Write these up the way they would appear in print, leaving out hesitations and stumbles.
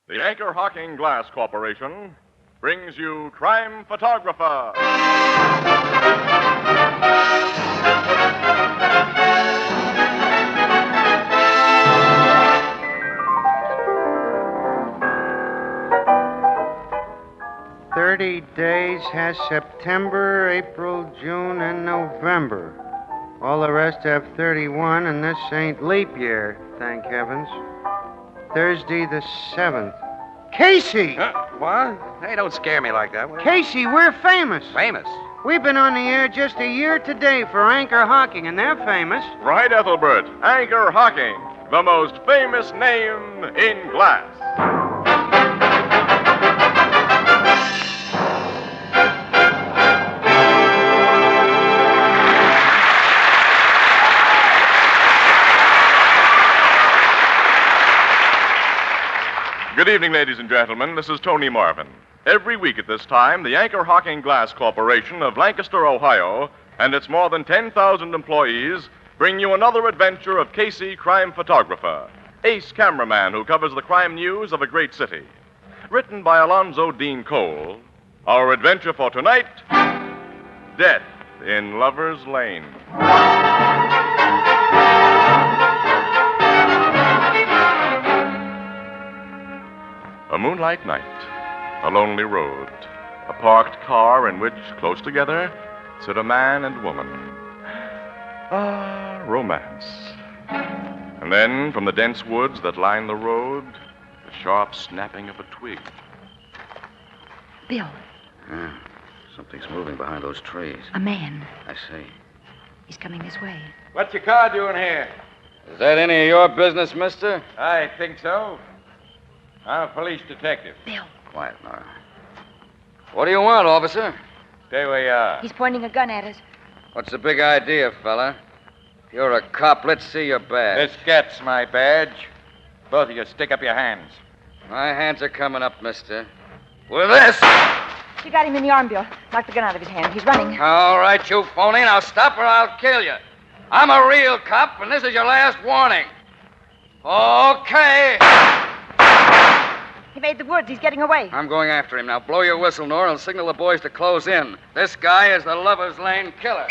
The Anchor Hocking Glass Corporation brings you Crime Photographer. 30 days has September, April, June, and November. All the rest have 31, and this ain't leap year, thank heavens. Thursday the 7th. Casey! What? Hey, don't scare me like that. Casey, we're famous. Famous? We've been on the air just a year today for Anchor Hocking, and they're famous. Right, Ethelbert. Anchor Hocking, the most famous name in glass. Good evening, ladies and gentlemen. This is Tony Marvin. Every week at this time, the Anchor Hocking Glass Corporation of Lancaster, Ohio, and its more than 10,000 employees bring you another adventure of Casey, crime photographer, ace cameraman who covers the crime news of a great city. Written by Alonzo Dean Cole, our adventure for tonight, Death in Lover's Lane. A moonlight night, a lonely road, a parked car in which, close together, sit a man and woman. Ah, romance. And then, from the dense woods that line the road, the sharp snapping of a twig. Bill, Something's moving behind those trees. a man. I see. He's coming this way. What's your car doing here? Is that any of your business, mister? I think so. I'm a police detective. Bill, Quiet, Nora. What do you want, officer? Stay where you are. he's pointing a gun at us. What's the big idea, fella? You're a cop. Let's see your badge. This gets my badge. Both of you stick up your hands. My hands are coming up, mister. With this! You got him in the arm, Bill. Knock the gun out of his hand. He's running. All right, you phony. Now stop or I'll kill you. I'm a real cop, and this is your last warning. Okay. He made the woods. He's getting away. I'm going after him. Now blow your whistle, Nora, and signal the boys to close in. This guy is the Lover's Lane killer.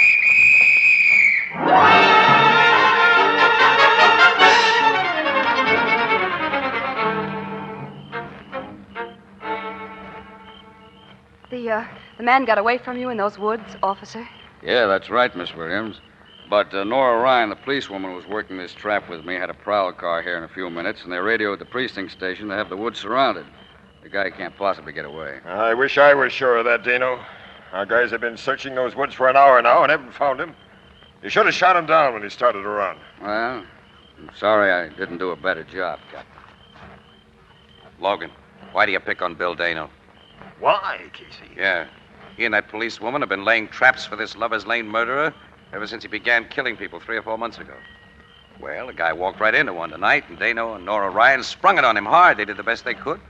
The man got away from you in those woods, officer? Yeah, that's right, Miss Williams. But Nora Ryan, the policewoman who was working this trap with me, had a prowl car here in a few minutes, and they radioed the precinct station to have the woods surrounded. The guy can't possibly get away. I wish I was sure of that, Dino. Our guys have been searching those woods for an hour now and haven't found him. You should have shot him down when he started to run. Well, I'm sorry I didn't do a better job, Captain. Logan, why do you pick on Bill Dano? Why, Casey? Yeah. He and that policewoman have been laying traps for this Lover's Lane murderer ever since he began killing people 3 or 4 months ago. Well, the guy walked right into one tonight, and Dano and Nora Ryan sprung it on him hard. They did the best they could.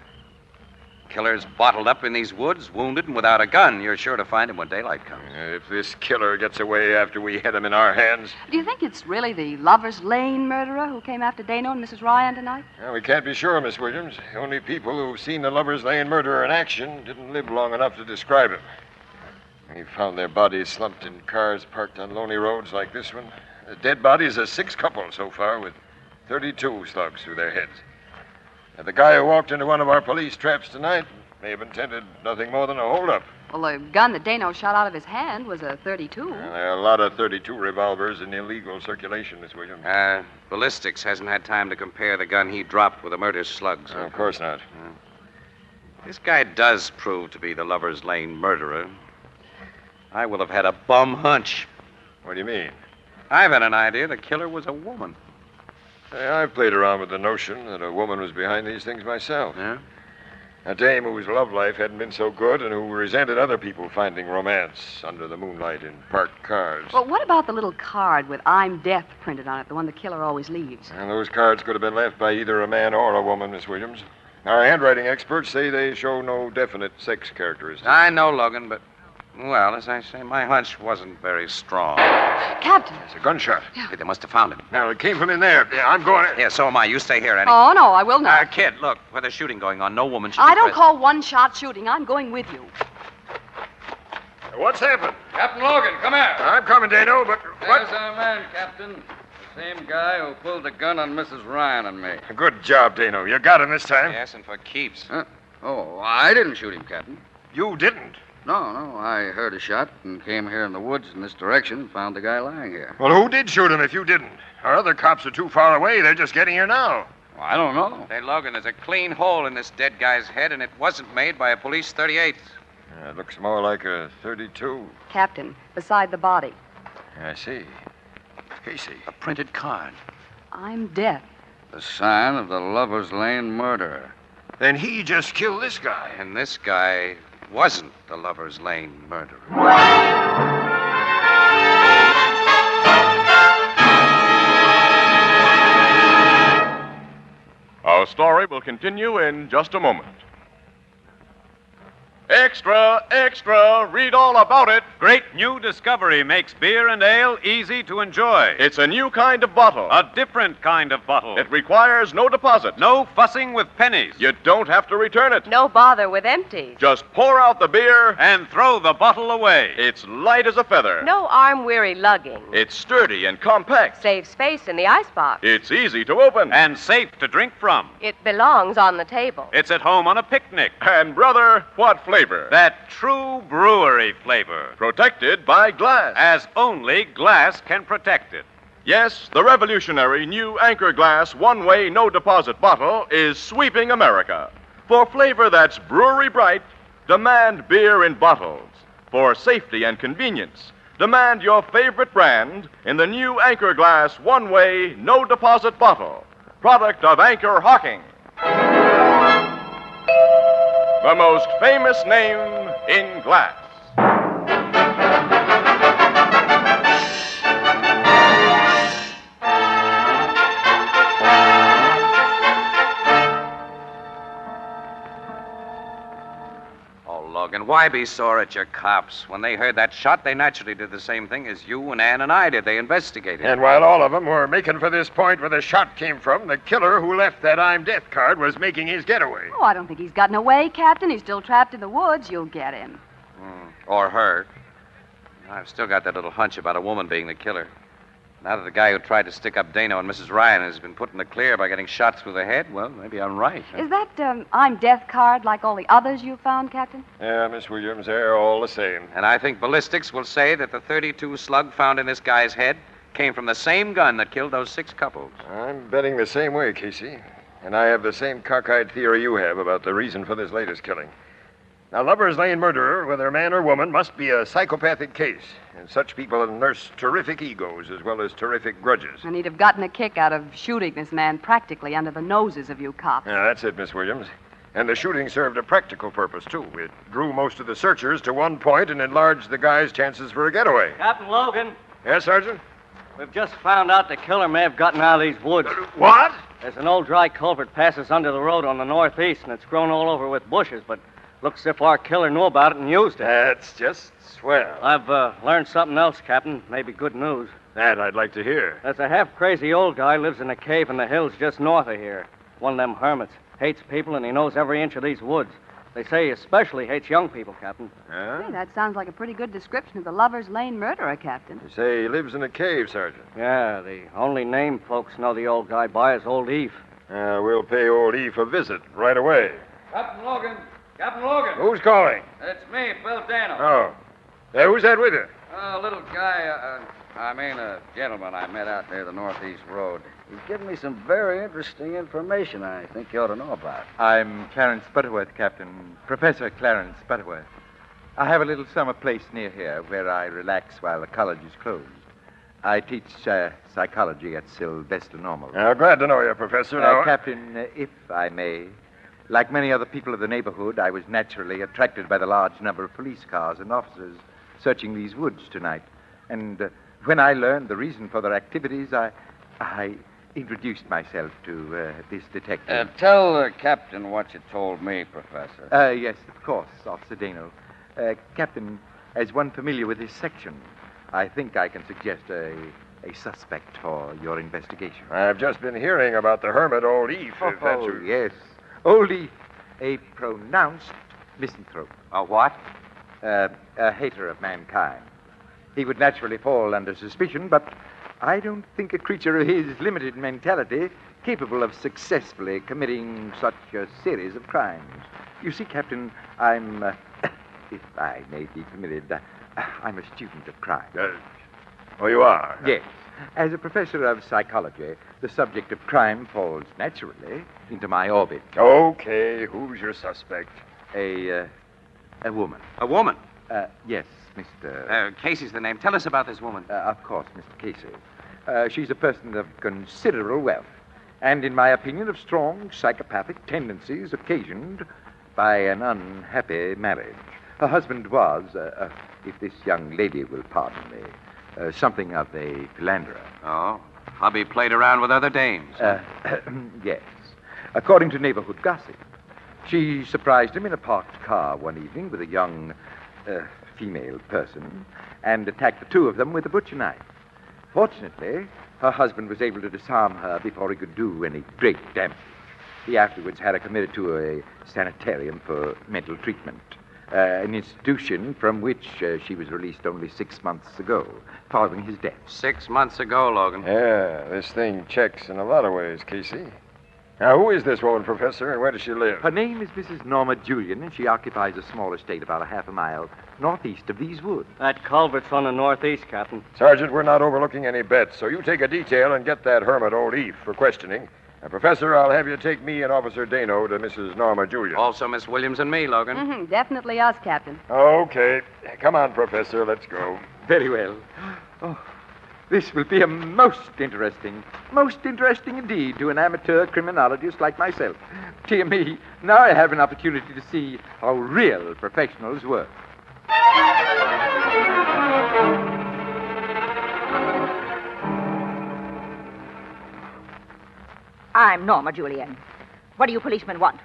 Killer's bottled up in these woods, wounded and without a gun. You're sure to find him when daylight comes. If this killer gets away after we had him in our hands, Do you think it's really the Lover's Lane murderer who came after Dano and Mrs. Ryan tonight? well, we can't be sure, Miss Williams. The only people who've seen the Lover's Lane murderer in action didn't live long enough to describe him. We found their bodies slumped in cars parked on lonely roads like this one. The dead bodies are 6 couples so far, with 32 slugs through their heads. And the guy who walked into one of our police traps tonight may have intended nothing more than a holdup. Well, the gun that Dano shot out of his hand was a .32. Well, there are a lot of .32 revolvers in illegal circulation, Miss Williams. Ballistics hasn't had time to compare the gun he dropped with the murder slugs. Of course not. This guy does prove to be the Lover's Lane murderer. I will have had a bum hunch. What do you mean? I've had an idea the killer was a woman. Hey, I've played around with the notion that a woman was behind these things myself. Yeah? A dame whose love life hadn't been so good and who resented other people finding romance under the moonlight in parked cars. Well, what about the little card with I'm Death printed on it, the one the killer always leaves? And those cards could have been left by either a man or a woman, Miss Williams. Our handwriting experts say they show no definite sex characteristics. I know, Logan, but Well, as I say, my hunch wasn't very strong. Captain. It's a gunshot. Hey, they must have found him. Now, it came from in there. Yeah, I'm going. Yeah, so am I. You stay here, Annie. Oh, no, I will not. Kid, look, where there's shooting going on, no woman should I be don't present. call one-shot shooting. I'm going with you. What's happened? Captain Logan, come here. I'm coming, Dano, but what? There's our man, Captain. The same guy who pulled the gun on Mrs. Ryan and me. Good job, Dano. You got him this time. Yes, and for keeps. Huh? Oh, I didn't shoot him, Captain. You didn't. No. I heard a shot and came here in the woods in this direction and found the guy lying here. Well, who did shoot him if you didn't? Our other cops are too far away. They're just getting here now. Well, I don't know. Hey, Logan, there's a clean hole in this dead guy's head, and it wasn't made by a police 38. It looks more like a 32. Captain, beside the body. I see. Casey. A printed card. I'm death. The sign of the Lover's Lane murderer. Then he just killed this guy. And this guy wasn't the Lover's Lane murderer. Our story will continue in just a moment. Extra, extra, read all about it. Great new discovery makes beer and ale easy to enjoy. It's a new kind of bottle. A different kind of bottle. It requires no deposit. No fussing with pennies. You don't have to return it. No bother with empties. Just pour out the beer. And throw the bottle away. It's light as a feather. No arm-weary lugging. It's sturdy and compact. Save space in the icebox. It's easy to open. And safe to drink from. It belongs on the table. It's at home on a picnic. And, brother, what flavor? That true brewery flavor. Protected by glass. As only glass can protect it. Yes, the revolutionary new Anchor Glass one-way no-deposit bottle is sweeping America. For flavor that's brewery bright, demand beer in bottles. For safety and convenience, demand your favorite brand in the new Anchor Glass one-way no-deposit bottle. Product of Anchor Hocking. The most famous name in glass. Oh, Logan, why be sore at your cops? When they heard that shot, they naturally did the same thing as you and Ann and I did. They investigated. And while all of them were making for this point where the shot came from, the killer who left that I'm death card was making his getaway. Oh, I don't think he's gotten away, Captain. He's still trapped in the woods. You'll get him. Or her. I've still got that little hunch about a woman being the killer. Now that the guy who tried to stick up Dano and Mrs. Ryan has been put in the clear by getting shot through the head, well, maybe I'm right. Is that I'm death card like all the others you found, Captain? Yeah, Miss Williams, they're all the same. And I think ballistics will say that the 32 slug found in this guy's head came from the same gun that killed those 6 couples. I'm betting the same way, Casey. And I have the same cockeyed theory you have about the reason for this latest killing. Now, Lover's Lane murderer, whether man or woman, must be a psychopathic case. And such people nurse terrific egos as well as terrific grudges. And he'd have gotten a kick out of shooting this man practically under the noses of you cops. Yeah, that's it, Miss Williams. And the shooting served a practical purpose, too. It drew most of the searchers to one point and enlarged the guy's chances for a getaway. Captain Logan, Yes, Sergeant? we've just found out the killer may have gotten out of these woods. What? There's an old dry culvert passes under the road on the northeast, and it's grown all over with bushes, but looks as if our killer knew about it and used it. That's just swell. I've learned something else, Captain. Maybe good news. That I'd like to hear. There's a half-crazy old guy lives in a cave in the hills just north of here. One of them hermits. Hates people, and he knows every inch of these woods. They say he especially hates young people, Captain. Huh? Hey, that sounds like a pretty good description of the Lover's Lane murderer, Captain. You say he lives in a cave, Sergeant. Yeah, the only name folks know the old guy by is Old Eve. We'll pay old Eve a visit right away. Captain Logan. Captain Logan. Who's calling? It's me, Bill Dano. Oh. Who's that with you? A little guy, a gentleman I met out near the northeast road. He's given me some very interesting information I think you ought to know about. I'm Clarence Butterworth, Captain. Professor Clarence Butterworth. I have a little summer place near here where I relax while the college is closed. I teach psychology at Sylvester Normal. Glad to know you, Professor. Now, Captain, if I may, like many other people of the neighborhood, I was naturally attracted by the large number of police cars and officers searching these woods tonight. And when I learned the reason for their activities, I introduced myself to this detective. Tell the captain what you told me, Professor. Yes, of course, Officer Dano. Captain, As one familiar with this section, I think I can suggest a suspect for your investigation. I've just been hearing about the hermit, Old Eve. If that's who... yes. Old Eve, a pronounced misanthrope. A what? A hater of mankind. He would naturally fall under suspicion, but I don't think a creature of his limited mentality capable of successfully committing such a series of crimes. You see, Captain, I'm, if I may be permitted, I'm a student of crime. Oh, you are? Yes. As a professor of psychology, the subject of crime falls naturally into my orbit. Okay, who's your suspect? A woman. A woman? Yes, Mr. Casey's the name. Tell us about this woman. Of course, Mr. Casey. She's a person of considerable wealth, and in my opinion, of strong psychopathic tendencies occasioned by an unhappy marriage. Her husband was, if this young lady will pardon me, something of a philanderer. Oh, hubby played around with other dames. Yes. According to neighborhood gossip, she surprised him in a parked car one evening with a young female person and attacked the two of them with a butcher knife. Fortunately, her husband was able to disarm her before he could do any great damage. He afterwards had her committed to a sanitarium for mental treatment, an institution from which she was released only 6 months ago, following his death. 6 months ago, Logan. Yeah, this thing checks in a lot of ways, Casey. Now, who is this woman, Professor, and where does she live? Her name is Mrs. Norma Julian, and she occupies a small estate about a half a mile northeast of these woods. That culvert's on the northeast, Captain. Sergeant, we're not overlooking any bets, so you take a detail and get that hermit, Old Eve, for questioning. And, Professor, I'll have you take me and Officer Dano to Mrs. Norma Julian. Also Miss Williams and me, Logan. Mm-hmm. Definitely us, Captain. Okay. Come on, Professor. Let's go. Very well. Oh, this will be a most interesting indeed to an amateur criminologist like myself. Dear me, now I have an opportunity to see how real professionals work. I'm Norma Julian. What do you policemen want?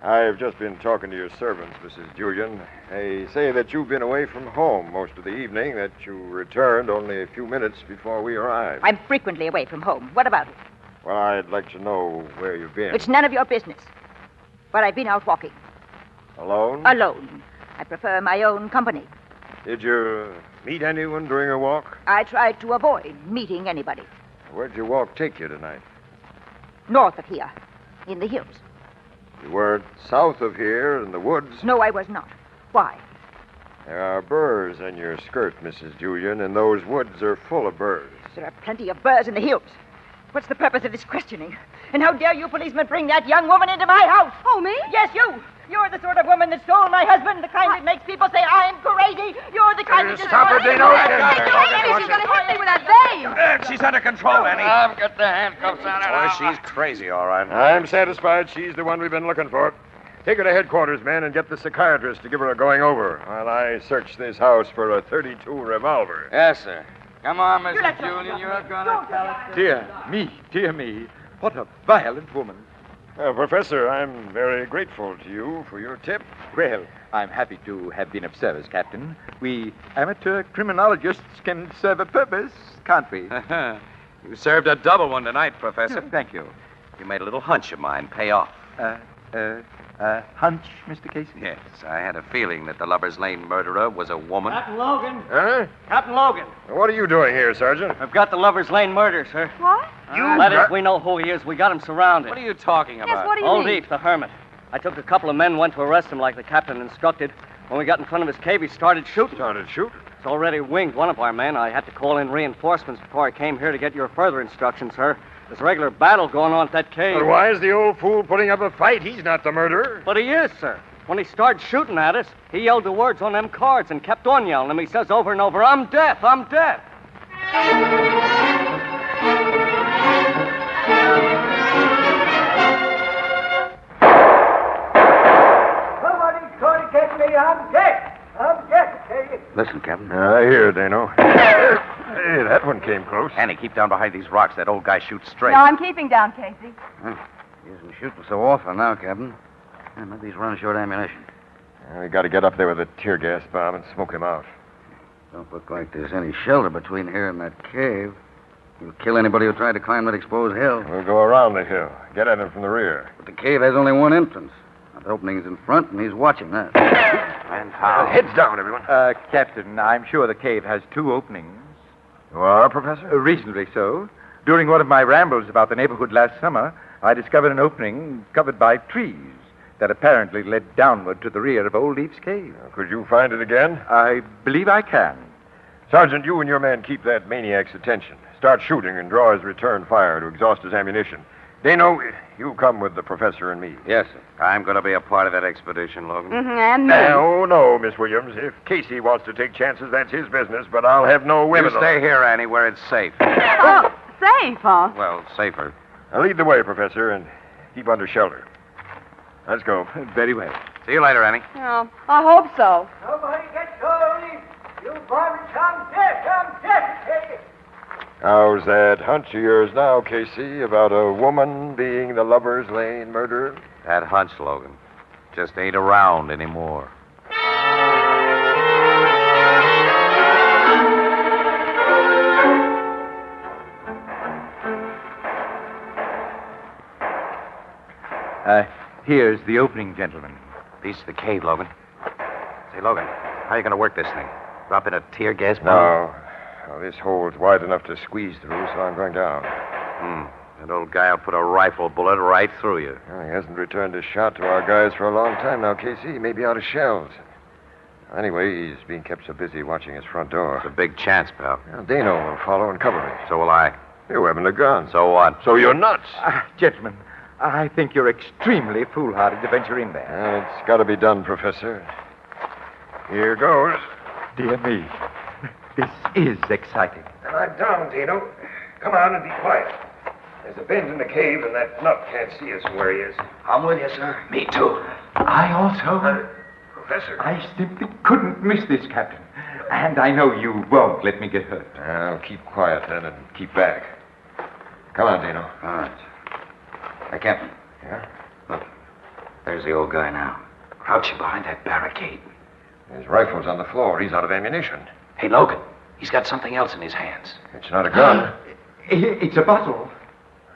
I've just been talking to your servants, Mrs. Julian. They say that you've been away from home most of the evening, that you returned only a few minutes before we arrived. I'm frequently away from home. What about it? Well, I'd like to know where you've been. It's none of your business. But I've been out walking. Alone? Alone. I prefer my own company. Did you meet anyone during your walk? I tried to avoid meeting anybody. Where'd your walk take you tonight? North of here, in the hills. You weren't south of here in the woods? No, I was not. Why? There are burrs in your skirt, Mrs. Julian, and those woods are full of burrs. There are plenty of burrs in the hills. What's the purpose of this questioning? And how dare you policemen bring that young woman into my house? Oh, me? Yes, you. You're the sort of woman that stole my husband, the kind that makes people say I'm crazy. You're the kind that just... Stop her, Dino. Maybe she's going to hit me with that vein. She's under control, Annie. I've got the handcuffs on her. Boy, she's crazy, all right. I'm satisfied she's the one we've been looking for. Take her to headquarters, men, and get the psychiatrist to give her a going over while I search this house for a .32 revolver. Yes, sir. Come on, Mrs. Julian. You're going to tell us. Dear me. What a violent woman. Professor, I'm very grateful to you for your tip. Well, I'm happy to have been of service, Captain. We amateur criminologists can serve a purpose, can't we? You served a double one tonight, Professor. Thank you. You made a little hunch of mine pay off. Hunch, Mr. Casey? Yes, I had a feeling that the Lover's Lane murderer was a woman. Captain Logan. Huh? Captain Logan. What are you doing here, Sergeant? I've got the Lover's Lane murder, sir. What? That is, we know who he is. We got him surrounded. What are you talking about? Yes, what do you Old mean? Eve, the hermit. I took a couple of men, went to arrest him like the captain instructed. When we got in front of his cave, he started shooting. Started shooting? It's already winged one of our men. I had to call in reinforcements before I came here to get your further instructions, sir. There's a regular battle going on at that cave. But why is the old fool putting up a fight? He's not the murderer. But he is, sir. When he started shooting at us, he yelled the words on them cards and kept on yelling them. He says over and over, I'm death, I'm death. Somebody's going to get me. I'm dead. I'm dead, okay? Listen, Captain. I hear, Dano. Hey, that one came close. Annie, keep down behind these rocks. That old guy shoots straight. No, I'm keeping down, Casey. He isn't shooting so often now, Captain. Maybe he's running short ammunition. We got to get up there with a tear gas bomb and smoke him out. Don't look like there's any shelter between here and that cave. You'll kill anybody who tried to climb that exposed hill. We'll go around the hill. Get at him from the rear. But the cave has only one entrance. The opening's in front, and he's watching that. And how? Heads down, everyone. Captain, I'm sure the cave has 2 openings. You are, Professor? Reasonably so. During one of my rambles about the neighborhood last summer, I discovered an opening covered by trees that apparently led downward to the rear of Old Leaf's cave. Could you find it again? I believe I can. Sergeant, you and your men keep that maniac's attention. Start shooting and draw his return fire to exhaust his ammunition. Dano, you come with the professor and me. Yes, sir. I'm going to be a part of that expedition, Logan. And me. No, Miss Williams. If Casey wants to take chances, that's his business, but I'll have no women. You stay here, Annie, where it's safe. Oh, safe, huh? Well, safer. Now lead the way, Professor, and keep under shelter. Let's go. Very well. See you later, Annie. Oh, I hope so. Nobody gets going. You varmints, I'm dead. I'm dead. How's that hunch of yours now, Casey, about a woman being the Lover's Lane murderer? That hunch, Logan, just ain't around anymore. Here's the opening, gentlemen. Piece of the cave, Logan. Say, Logan, how are you going to work this thing? Drop in a tear gas bomb? No. Well, this hole's wide enough to squeeze through, so I'm going down. That old guy will put a rifle bullet right through you. Well, he hasn't returned a shot to our guys for a long time now, Casey. He may be out of shells. Anyway, he's being kept so busy watching his front door. It's a big chance, pal. Well, Dano will follow and cover me. So will I. You haven't a gun. So what? So you're nuts. Gentlemen, I think you're extremely foolhardy to venture in there. Well, it's got to be done, Professor. Here goes. Dear me, this is exciting. I'm down, Dano. Come on and be quiet. There's a bend in the cave, and that nut can't see us from where he is. I'm with you, sir. Me too. I also. Professor. I simply couldn't miss this, Captain. And I know you won't let me get hurt. I'll keep quiet then and keep back. Come on, Dano. All right. Hey, Captain. Yeah? Look, there's the old guy now, crouching behind that barricade. His rifle's on the floor. He's out of ammunition. Hey, Logan, he's got something else in his hands. It's not a gun. It's a bottle.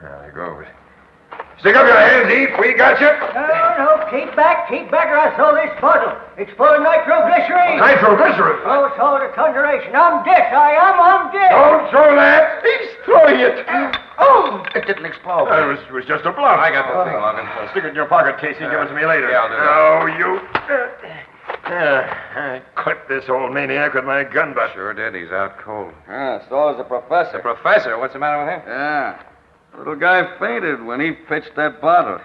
There he goes. Stick up your hands, Eve. We got you. No, keep back, or I throw this bottle. It's full of nitroglycerine. Nitroglycerin? Oh, it's all the conjuration. I'm dead, I'm dead. Don't throw that. He's throwing it. Oh, it didn't explode. It was just a bluff. I got the thing, Logan. Stick it in your pocket, Casey. Give it to me later. Yeah, I'll do that. No, you. I clipped this old maniac with my gun butt. Sure did. He's out cold. Yeah, so is the professor. The professor? What's the matter with him? Yeah. The little guy fainted when he pitched that bottle.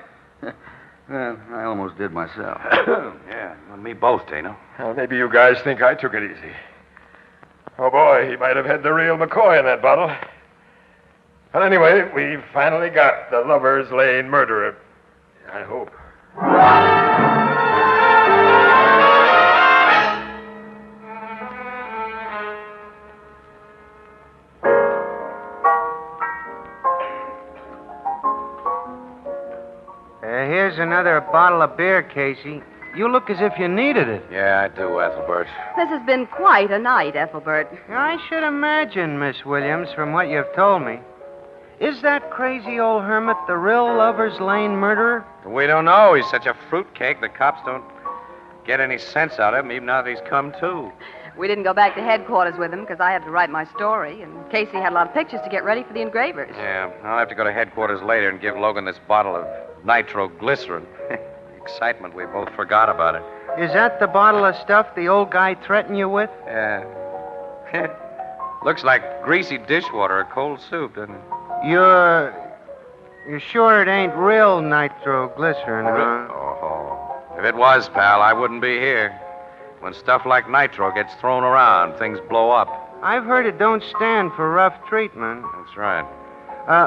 Well, I almost did myself. Yeah, you and me both, Dano. Well, maybe you guys think I took it easy. Oh, boy, he might have had the real McCoy in that bottle. But anyway, we finally got the Lover's Lane murderer. I hope. Here's another bottle of beer, Casey. You look as if you needed it. Yeah, I do, Ethelbert. This has been quite a night, Ethelbert. I should imagine, Miss Williams, from what you've told me. Is that crazy old hermit the real Lover's Lane murderer? We don't know. He's such a fruitcake, the cops don't get any sense out of him, even now that he's come to. We didn't go back to headquarters with him because I had to write my story, and Casey had a lot of pictures to get ready for the engravers. Yeah, I'll have to go to headquarters later and give Logan this bottle of nitroglycerin. Excitement, we both forgot about it. Is that the bottle of stuff the old guy threatened you with? Yeah. Looks like greasy dishwater or cold soup, doesn't it? You're sure it ain't real nitroglycerin, huh? Oh, if it was, pal, I wouldn't be here. When stuff like nitro gets thrown around, things blow up. I've heard it don't stand for rough treatment. That's right.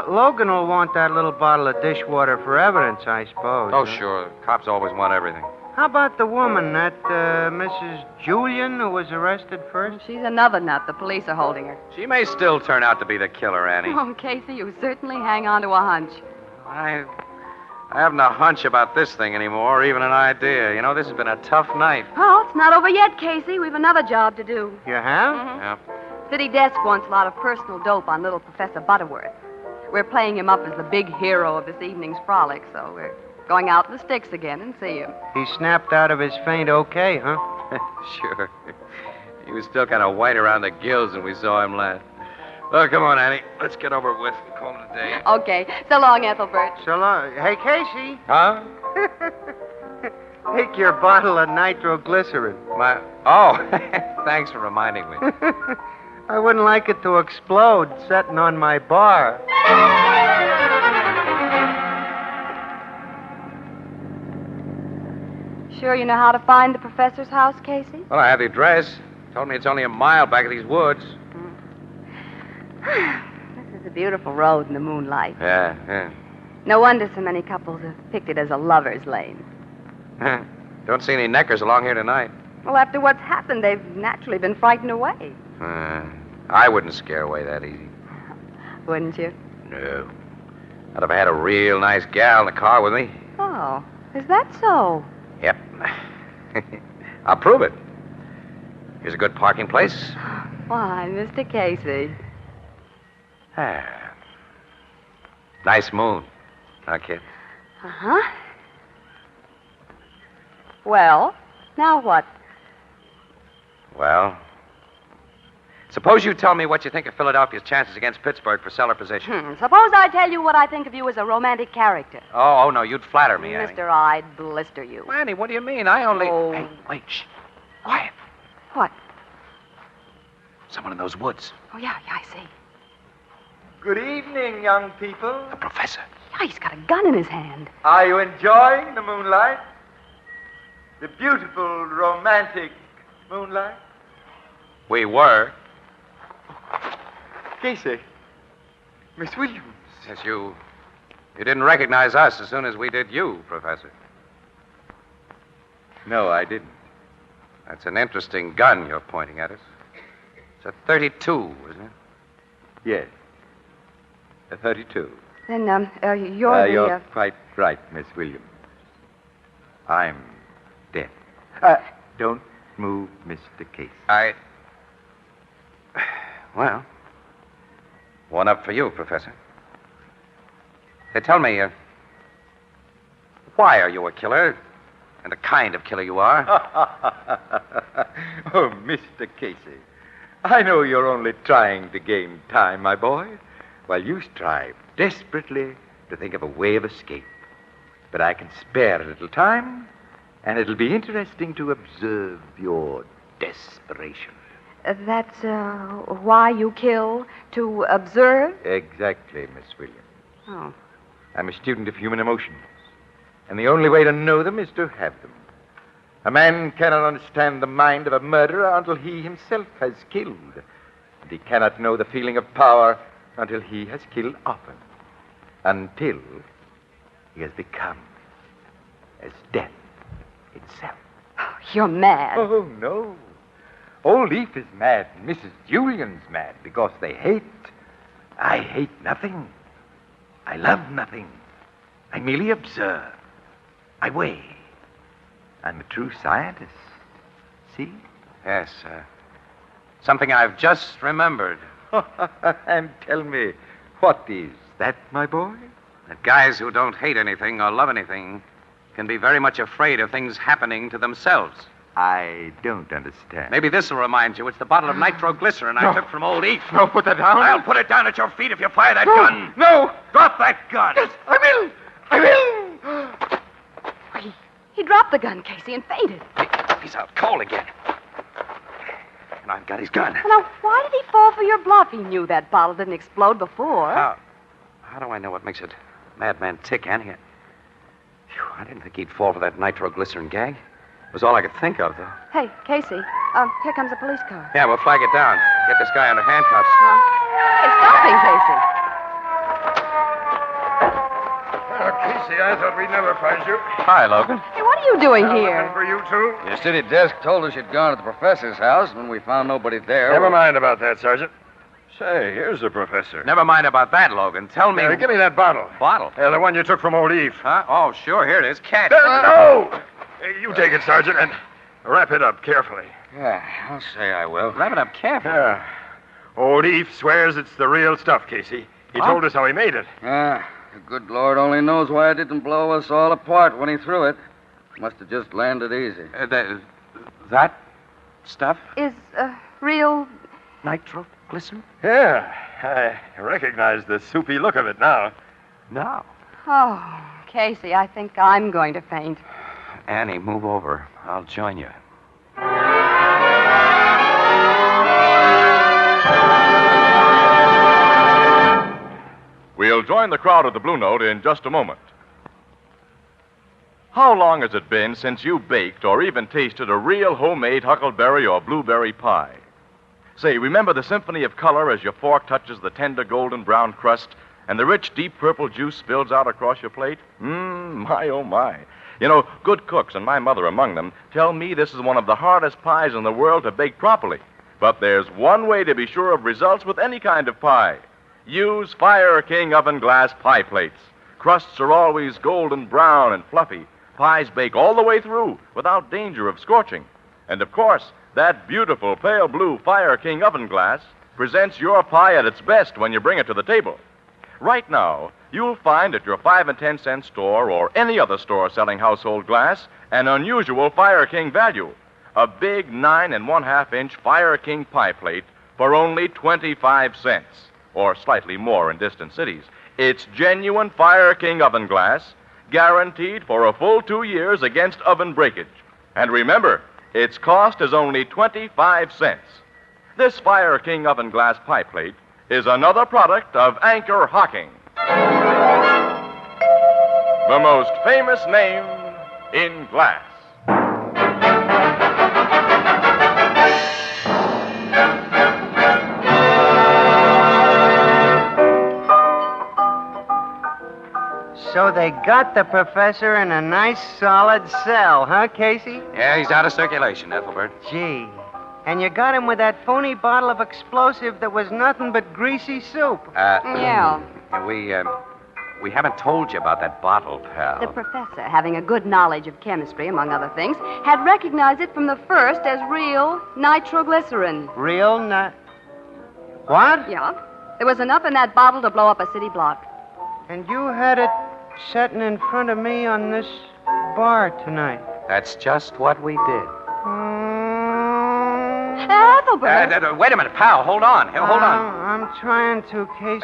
Logan will want that little bottle of dishwater for evidence, I suppose. Oh, huh? sure. Cops always want everything. How about the woman, that Mrs. Julian, who was arrested first? She's another nut. The police are holding her. She may still turn out to be the killer, Annie. Oh, Casey, you certainly hang on to a hunch. I I haven't a hunch about this thing anymore, or even an idea. You know, this has been a tough night. Well, it's not over yet, Casey. We've another job to do. You have? Yeah. City Desk wants a lot of personal dope on little Professor Butterworth. We're playing him up as the big hero of this evening's frolic, so we're going out in the sticks again and see him. He snapped out of his faint okay, huh? Sure. He was still kind of white around the gills when we saw him last. Well, come on, Annie. Let's get over it with and call it a day. Okay. So long, Ethelbert. So long. Hey, Casey. Huh? Take your bottle of nitroglycerin. Oh, thanks for reminding me. I wouldn't like it to explode sitting on my bar. Sure you know how to find the professor's house, Casey? Well, I have the address. Told me it's only a mile back of these woods. This is a beautiful road in the moonlight. Yeah. No wonder so many couples have picked it as a lover's lane. Don't see any neckers along here tonight. Well, after what's happened, they've naturally been frightened away. I wouldn't scare away that easy. Wouldn't you? No. Not if I had a real nice gal in the car with me. Oh, is that so? Yep. I'll prove it. Here's a good parking place. Why, Mr. Casey. Nice moon. Huh, kid? Uh-huh. Well, now what? Well, suppose you tell me what you think of Philadelphia's chances against Pittsburgh for cellar position. Suppose I tell you what I think of you as a romantic character. Oh, no, you'd flatter me, Annie. Mister, I'd blister you. Well, Annie, what do you mean? I only... Oh. Hey, wait, shh. Quiet. What? Someone in those woods. Oh, yeah, I see. Good evening, young people. The professor. Yeah, he's got a gun in his hand. Are you enjoying the moonlight? The beautiful, romantic moonlight? We were. Casey. Miss Williams. Yes, you didn't recognize us as soon as we did you, Professor. No, I didn't. That's an interesting gun you're pointing at us. It's a 32, isn't it? Yes. A 32. Then, you're the... You're quite right, Miss Williams. I'm dead. Don't move, Mr. Casey. Well, one up for you, Professor. Hey, tell me, why are you a killer? And the kind of killer you are? Oh, Mr. Casey. I know you're only trying to gain time, my boy, while you strive desperately to think of a way of escape. But I can spare a little time, and it'll be interesting to observe your desperation. That's, why you kill? To observe? Exactly, Miss Williams. Oh. I'm a student of human emotions, and the only way to know them is to have them. A man cannot understand the mind of a murderer until he himself has killed, and he cannot know the feeling of power until he has killed often, until he has become as death itself. Oh, you're mad. Oh, no. Old Leaf is mad, and Mrs. Julian's mad because they hate. I hate nothing. I love nothing. I merely observe. I weigh. I'm a true scientist. See? Yes, something I've just remembered. And tell me, what is that, my boy? That guys who don't hate anything or love anything can be very much afraid of things happening to themselves. I don't understand. Maybe this will remind you. It's the bottle of nitroglycerin I took from old Eve. No, put that down. I'll put it down at your feet if you fire that gun. No. Drop that gun. Yes, I will. He dropped the gun, Casey, and fainted. He's out cold again. And I've got his gun. Now, why did he fall for your bluff? He knew that bottle didn't explode before. How do I know what makes a madman tick, Annie? I didn't think he'd fall for that nitroglycerin gag. It was all I could think of, though. Hey, Casey, here comes a police car. Yeah, we'll flag it down. Get this guy under handcuffs. Hey, stopping, Casey. Casey, I thought we'd never find you. Hi, Logan. Hey, what are you doing here? Looking for you, too? Your city desk told us you'd gone to the professor's house when we found nobody there. Never mind about that, Sergeant. Say, here's the professor. Never mind about that, Logan. Tell me. Give me that bottle. Bottle? Yeah, the one you took from Old Eve. Huh? Oh, sure. Here it is. Catch. No! You take it, Sergeant, and wrap it up carefully. Yeah, I'll say I will. Wrap it up carefully. Yeah. Old Eve swears it's the real stuff, Casey. He told us how he made it. Yeah, the good Lord only knows why it didn't blow us all apart when he threw it. Must have just landed easy. That stuff? Is real. Nitroglycerin? Yeah, I recognize the soupy look of it now. No. Oh, Casey, I think I'm going to faint. Annie, move over. I'll join you. We'll join the crowd at the Blue Note in just a moment. How long has it been since you baked or even tasted a real homemade huckleberry or blueberry pie? Say, remember the symphony of color as your fork touches the tender golden brown crust and the rich deep purple juice spills out across your plate? My, oh, my. You know, good cooks, and my mother among them, tell me this is one of the hardest pies in the world to bake properly. But there's one way to be sure of results with any kind of pie. Use Fire King oven glass pie plates. Crusts are always golden brown and fluffy. Pies bake all the way through without danger of scorching. And, of course, that beautiful pale blue Fire King oven glass presents your pie at its best when you bring it to the table. Right now, you'll find at your 5 and 10 cent store or any other store selling household glass an unusual Fire King value. A big 9 1/2 inch Fire King pie plate for only 25 cents, or slightly more in distant cities. It's genuine Fire King oven glass, guaranteed for a full 2 years against oven breakage. And remember, its cost is only 25 cents. This Fire King oven glass pie plate is another product of Anchor Hocking, the most famous name in glass. So they got the professor in a nice solid cell, huh, Casey? Yeah, he's out of circulation, Ethelbert. Gee. And you got him with that phony bottle of explosive that was nothing but greasy soup. Yeah. We haven't told you about that bottle, pal. The professor, having a good knowledge of chemistry, among other things, had recognized it from the first as real nitroglycerin. Real What? Yeah. There was enough in that bottle to blow up a city block. And you had it sitting in front of me on this bar tonight. That's just what we did. Ethelbert! Wait a minute, pal. Hold on. Hold on. I'm trying to, Casey.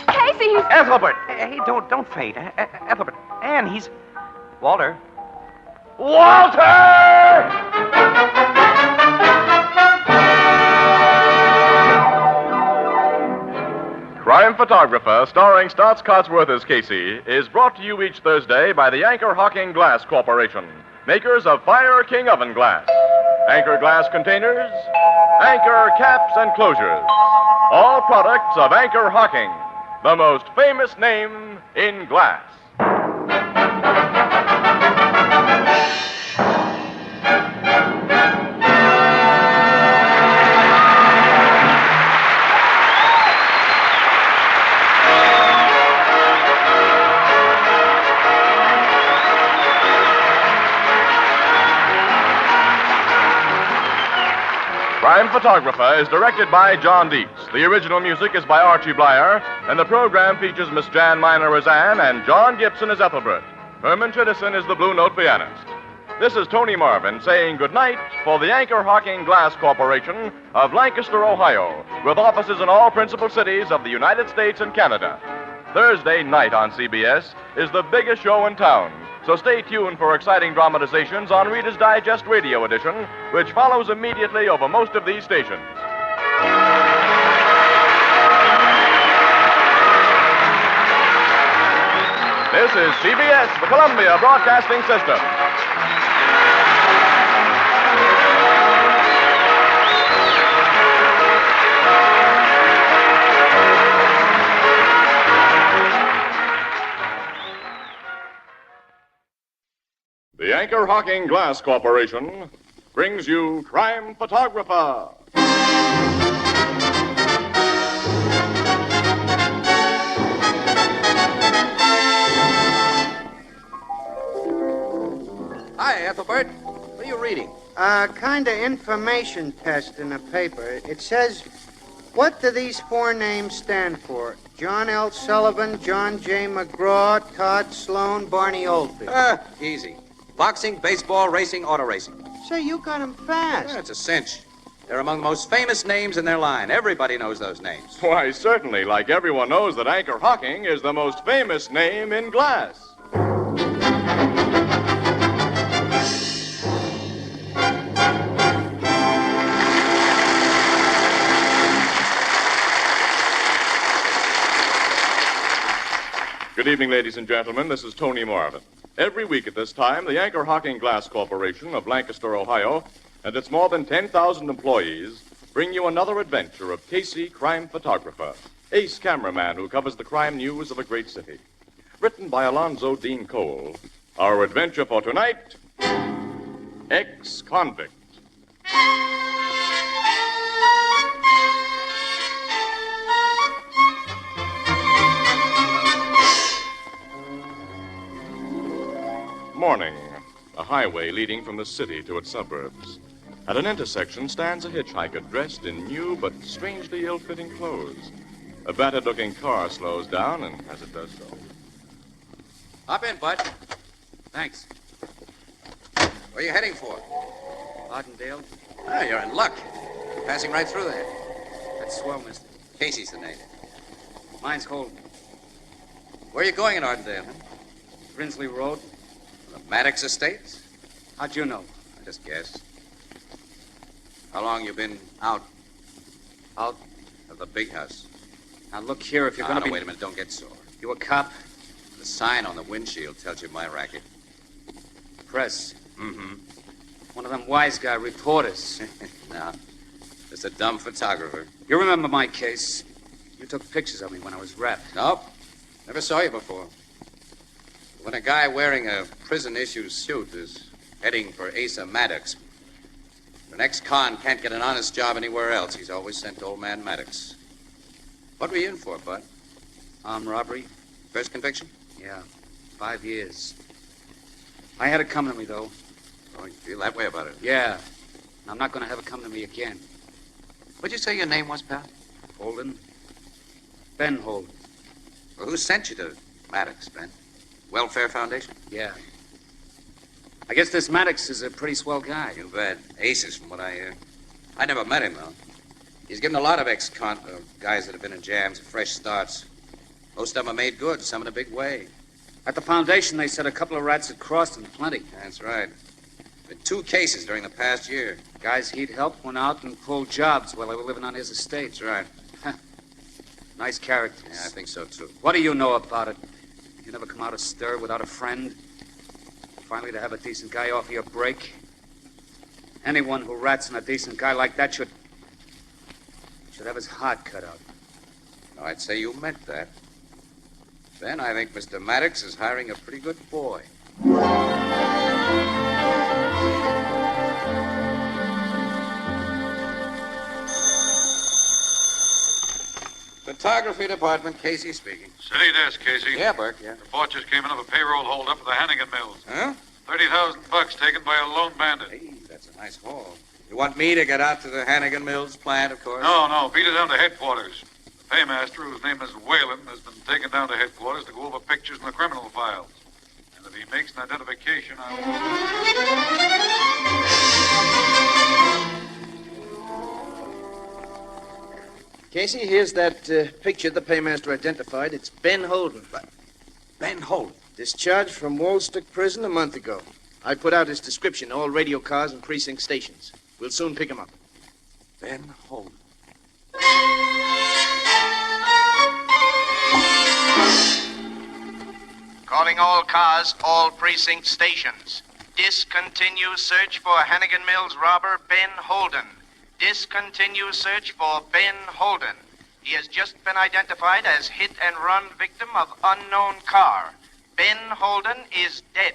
Casey, he's... Ethelbert! Hey, don't faint. Ethelbert. Anne, he's... Walter! Crime Photographer, starring Stotts Cotsworth as Casey, is brought to you each Thursday by the Anchor Hocking Glass Corporation, makers of Fire King oven glass, Anchor glass containers, Anchor caps and closures. All products of Anchor Hocking, the most famous name in glass. Crime Photographer is directed by John Dietz. The original music is by Archie Blyer, and the program features Miss Jan Miner as Anne and John Gibson as Ethelbert. Herman Chittison is the Blue Note pianist. This is Tony Marvin saying goodnight for the Anchor Hocking Glass Corporation of Lancaster, Ohio, with offices in all principal cities of the United States and Canada. Thursday night on CBS is the biggest show in town. So stay tuned for exciting dramatizations on Reader's Digest Radio Edition, which follows immediately over most of these stations. This is CBS, the Columbia Broadcasting System. The Anchor Hocking Glass Corporation brings you Crime Photographer. Hi, Ethelbert. What are you reading? Kind of information test in the paper. It says, what do these four names stand for? John L. Sullivan, John J. McGraw, Todd Sloan, Barney Oldfield. Easy. Boxing, baseball, racing, auto racing. Say, you got 'em fast. That's a cinch. They're among the most famous names in their line. Everybody knows those names. Why, certainly, like everyone knows that Anchor Hocking is the most famous name in glass. Good evening, ladies and gentlemen. This is Tony Marvin. Every week at this time, the Anchor Hocking Glass Corporation of Lancaster, Ohio, and its more than 10,000 employees bring you another adventure of Casey, crime photographer, ace cameraman who covers the crime news of a great city. Written by Alonzo Dean Cole, our adventure for tonight, Ex-Convict. Morning. A highway leading from the city to its suburbs. At an intersection stands a hitchhiker dressed in new but strangely ill-fitting clothes. A battered-looking car slows down, and as it does so... Hop in, Bud. Thanks. Where are you heading for? Artendale? Ah, you're in luck. Passing right through there. That's swell, mister. Casey's the name. Mine's Holden. Where are you going in Artendale? Brinsley Road. The Maddox Estates? How'd you know? I just guessed. How long you been out? Out? Of the big house. Now, look here, if you're going to be... wait a minute. Don't get sore. You a cop? The sign on the windshield tells you my racket. Press. Mm-hmm. One of them wise guy reporters. No. Just a dumb photographer. You remember my case? You took pictures of me when I was wrapped. Nope. Never saw you before. When a guy wearing a prison-issue suit is heading for Asa Maddox, the next con can't get an honest job anywhere else. He's always sent to old man Maddox. What were you in for, Bud? Armed robbery. First conviction? Yeah. 5 years. I had it come to me, though. Oh, you feel that way about it? Yeah. And I'm not going to have it come to me again. What'd you say your name was, pal? Holden. Ben Holden. Well, who sent you to Maddox, Ben? Welfare Foundation? Yeah. I guess this Maddox is a pretty swell guy. You bet. Aces, from what I hear. I never met him, though. He's given a lot of guys that have been in jams fresh starts. Most of them are made good, some in a big way. At the foundation, they said a couple of rats had crossed and plenty. That's right. Been 2 cases during the past year. Guys he'd helped went out and pulled jobs while they were living on his estate. That's right. Nice characters. Yeah, I think so, too. What do you know about it? You never come out of stir without a friend? Finally, to have a decent guy offer you a break? Anyone who rats on a decent guy like that should have his heart cut out. No, I'd say you meant that. Ben, I think Mr. Maddox is hiring a pretty good boy. Photography department, Casey speaking. City desk, Casey. Yeah, Burke, yeah. Report just came in of a payroll holdup at the Hannigan Mills. Huh? $30,000 taken by a lone bandit. Hey, that's a nice haul. You want me to get out to the Hannigan Mills plant, of course? No, beat it down to headquarters. The paymaster, whose name is Whalen, has been taken down to headquarters to go over pictures in the criminal files. And if he makes an identification, Casey, here's that picture the paymaster identified. It's Ben Holden. Ben Holden? Discharged from Woolstick Prison a month ago. I put out his description, all radio cars and precinct stations. We'll soon pick him up. Ben Holden. Calling all cars, all precinct stations. Discontinue search for Hannigan Mills robber Ben Holden. Discontinue search for Ben Holden. He has just been identified as hit-and-run victim of unknown car. Ben Holden is dead.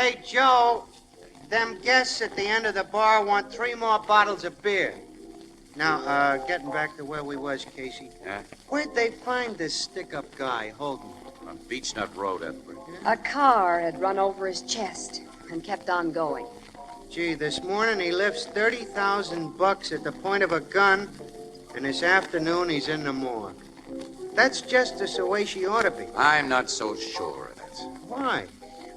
Hey, Joe, them guests at the end of the bar want 3 more bottles of beer. Now, getting back to where we was, Casey. Yeah? Where'd they find this stick-up guy, Holden? On Beechnut Road, Edward. A car had run over his chest and kept on going. Gee, this morning he lifts $30,000 at the point of a gun, and this afternoon he's in the morgue. That's justice the way she ought to be. I'm not so sure of that. Why?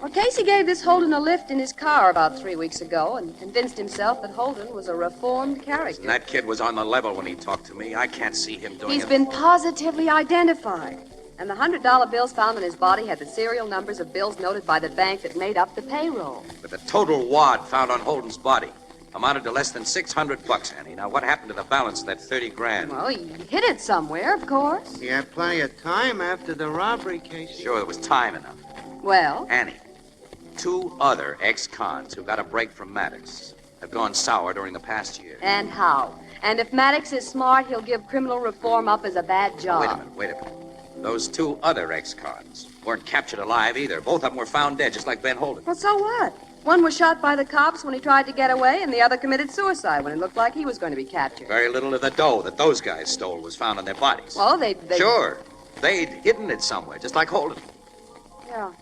Well, Casey gave this Holden a lift in his car about 3 weeks ago and convinced himself that Holden was a reformed character. And that kid was on the level when he talked to me. I can't see him doing He's it. been positively identified. And the $100 bills found in his body had the serial numbers of bills noted by the bank that made up the payroll. But the total wad found on Holden's body amounted to less than $600, Annie. Now, what happened to the balance of that 30 grand? Well, he hid it somewhere, of course. He had plenty of time after the robbery, Casey. Sure, there was time enough. Well? Annie, 2 other ex-cons who got a break from Maddox have gone sour during the past year. And how? And if Maddox is smart, he'll give criminal reform up as a bad job. Wait a minute. Those 2 other ex-cons weren't captured alive either. Both of them were found dead, just like Ben Holden. Well, so what? One was shot by the cops when he tried to get away, and the other committed suicide when it looked like he was going to be captured. Very little of the dough that those guys stole was found on their bodies. Well, they... Sure. They'd hidden it somewhere, just like Holden. Yeah.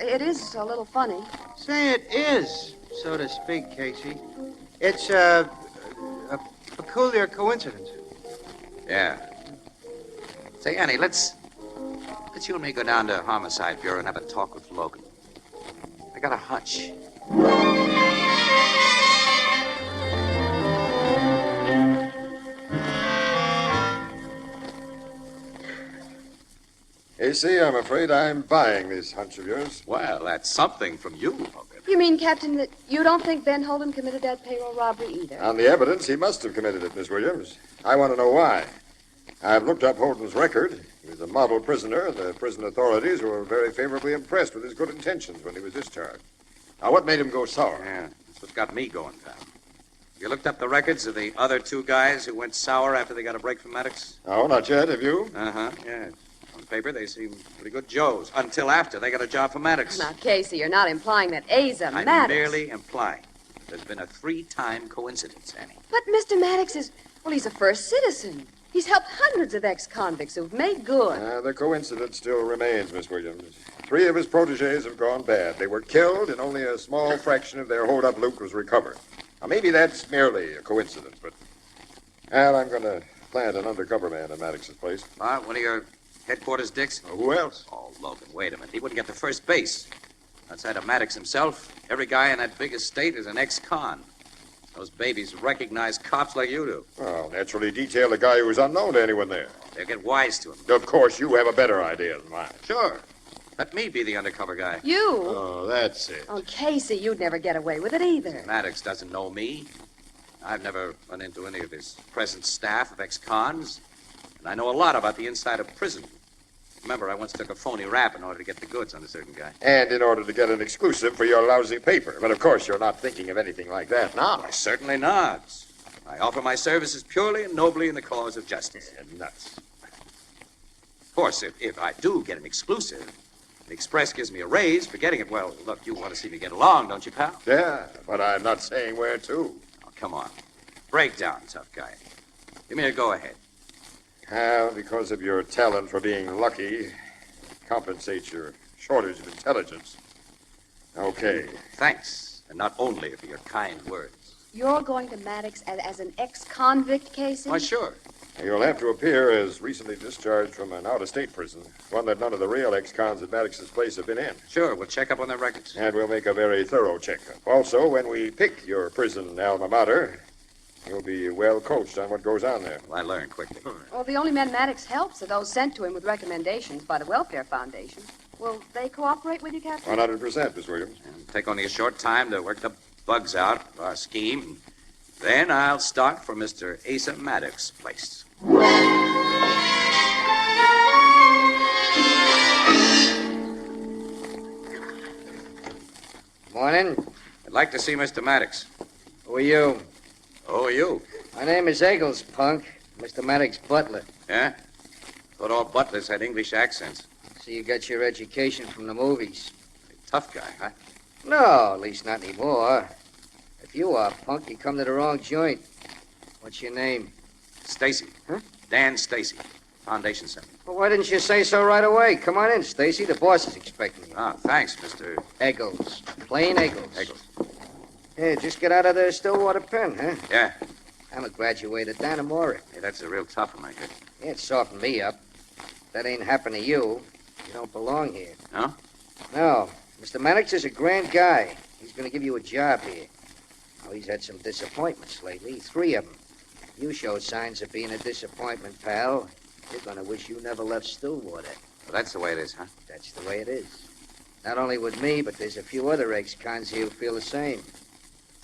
It is a little funny. Say it is, so to speak, Casey. It's a peculiar coincidence. Yeah. Say, Annie, let's you and me go down to Homicide Bureau and have a talk with Logan. I got a hunch. AC, I'm afraid I'm buying this hunch of yours. Well, that's something from you, Logan. You mean, Captain, that you don't think Ben Holden committed that payroll robbery either? On the evidence, he must have committed it, Miss Williams. I want to know why. I've looked up Holden's record. He was a model prisoner. The prison authorities were very favorably impressed with his good intentions when he was discharged. Now, what made him go sour? Yeah, that's what got me going, pal. You looked up the records of the other 2 guys who went sour after they got a break from Maddox? No, not yet. Have you? Uh-huh, yeah. On paper, they seem pretty good Joes, until after they got a job for Maddox. Now, Casey, you're not implying that Asa I'm Maddox... merely implying there's been a 3-time coincidence, Annie. But Mr. Maddox is... Well, he's a first citizen. He's helped hundreds of ex-convicts who've made good. The coincidence still remains, Miss Williams. 3 of his protégés have gone bad. They were killed, and only a small fraction of their hold-up loot was recovered. Now, maybe that's merely a coincidence, but... Well, I'm going to plant an undercover man in Maddox's place. One of your headquarters dicks? Who else? Oh, Logan, wait a minute. He wouldn't get to first base. Outside of Maddox himself, every guy in that big estate is an ex-con. Those babies recognize cops like you do. Well, naturally detail a guy who was unknown to anyone there. They'll get wise to him. Of course, you have a better idea than mine. Sure. Let me be the undercover guy. You? Oh, that's it. Oh, Casey, you'd never get away with it either. Maddox doesn't know me. I've never run into any of his present staff of ex-cons. And I know a lot about the inside of prison. Remember, I once took a phony rap in order to get the goods on a certain guy. And in order to get an exclusive for your lousy paper. But, of course, you're not thinking of anything like that now. Why, certainly not. I offer my services purely and nobly in the cause of justice. Nuts. Of course, if I do get an exclusive, the Express gives me a raise for getting it. Well, look, you want to see me get along, don't you, pal? Yeah, but I'm not saying where to. Oh, come on. Break down, tough guy. Give me a go-ahead. Well, because of your talent for being lucky, compensate your shortage of intelligence. Okay. Thanks, and not only for your kind words. You're going to Maddox as an ex-convict, Casey? Why, sure. You'll have to appear as recently discharged from an out-of-state prison, one that none of the real ex-cons at Maddox's place have been in. Sure, we'll check up on their records. And we'll make a very thorough checkup. Also, when we pick your prison alma mater, you'll be well coached on what goes on there. Well, I learn quickly. Well, the only men Maddox helps are those sent to him with recommendations by the Welfare Foundation. Will they cooperate with you, Captain? 100%, Miss Williams. It'll take only a short time to work the bugs out of our scheme. Then I'll start for Mr. Asa Maddox's place. Morning. I'd like to see Mr. Maddox. Who are you? Who are you? My name is Eggles, punk. Mr. Maddox butler. Yeah? Thought all butlers had English accents. So you got your education from the movies. Tough guy, huh? No, at least not anymore. If you are, punk, you come to the wrong joint. What's your name? Stacy. Huh? Dan Stacy. Foundation Center. Well, why didn't you say so right away? Come on in, Stacy. The boss is expecting you. Ah, thanks, Mr. Eggles. Plain Eggles. Eggles. Yeah, just get out of the Stillwater pen, huh? Yeah. I'm a graduate of Dannemora. Hey, that's a real tough one, I guess. Yeah, it softened me up. If that ain't happened to you, you don't belong here. No? No. Mr. Maddox is a grand guy. He's going to give you a job here. Now, he's had some disappointments lately, 3 of them. You show signs of being a disappointment, pal. You're going to wish you never left Stillwater. Well, that's the way it is, huh? That's the way it is. Not only with me, but there's a few other ex-cons here who feel the same.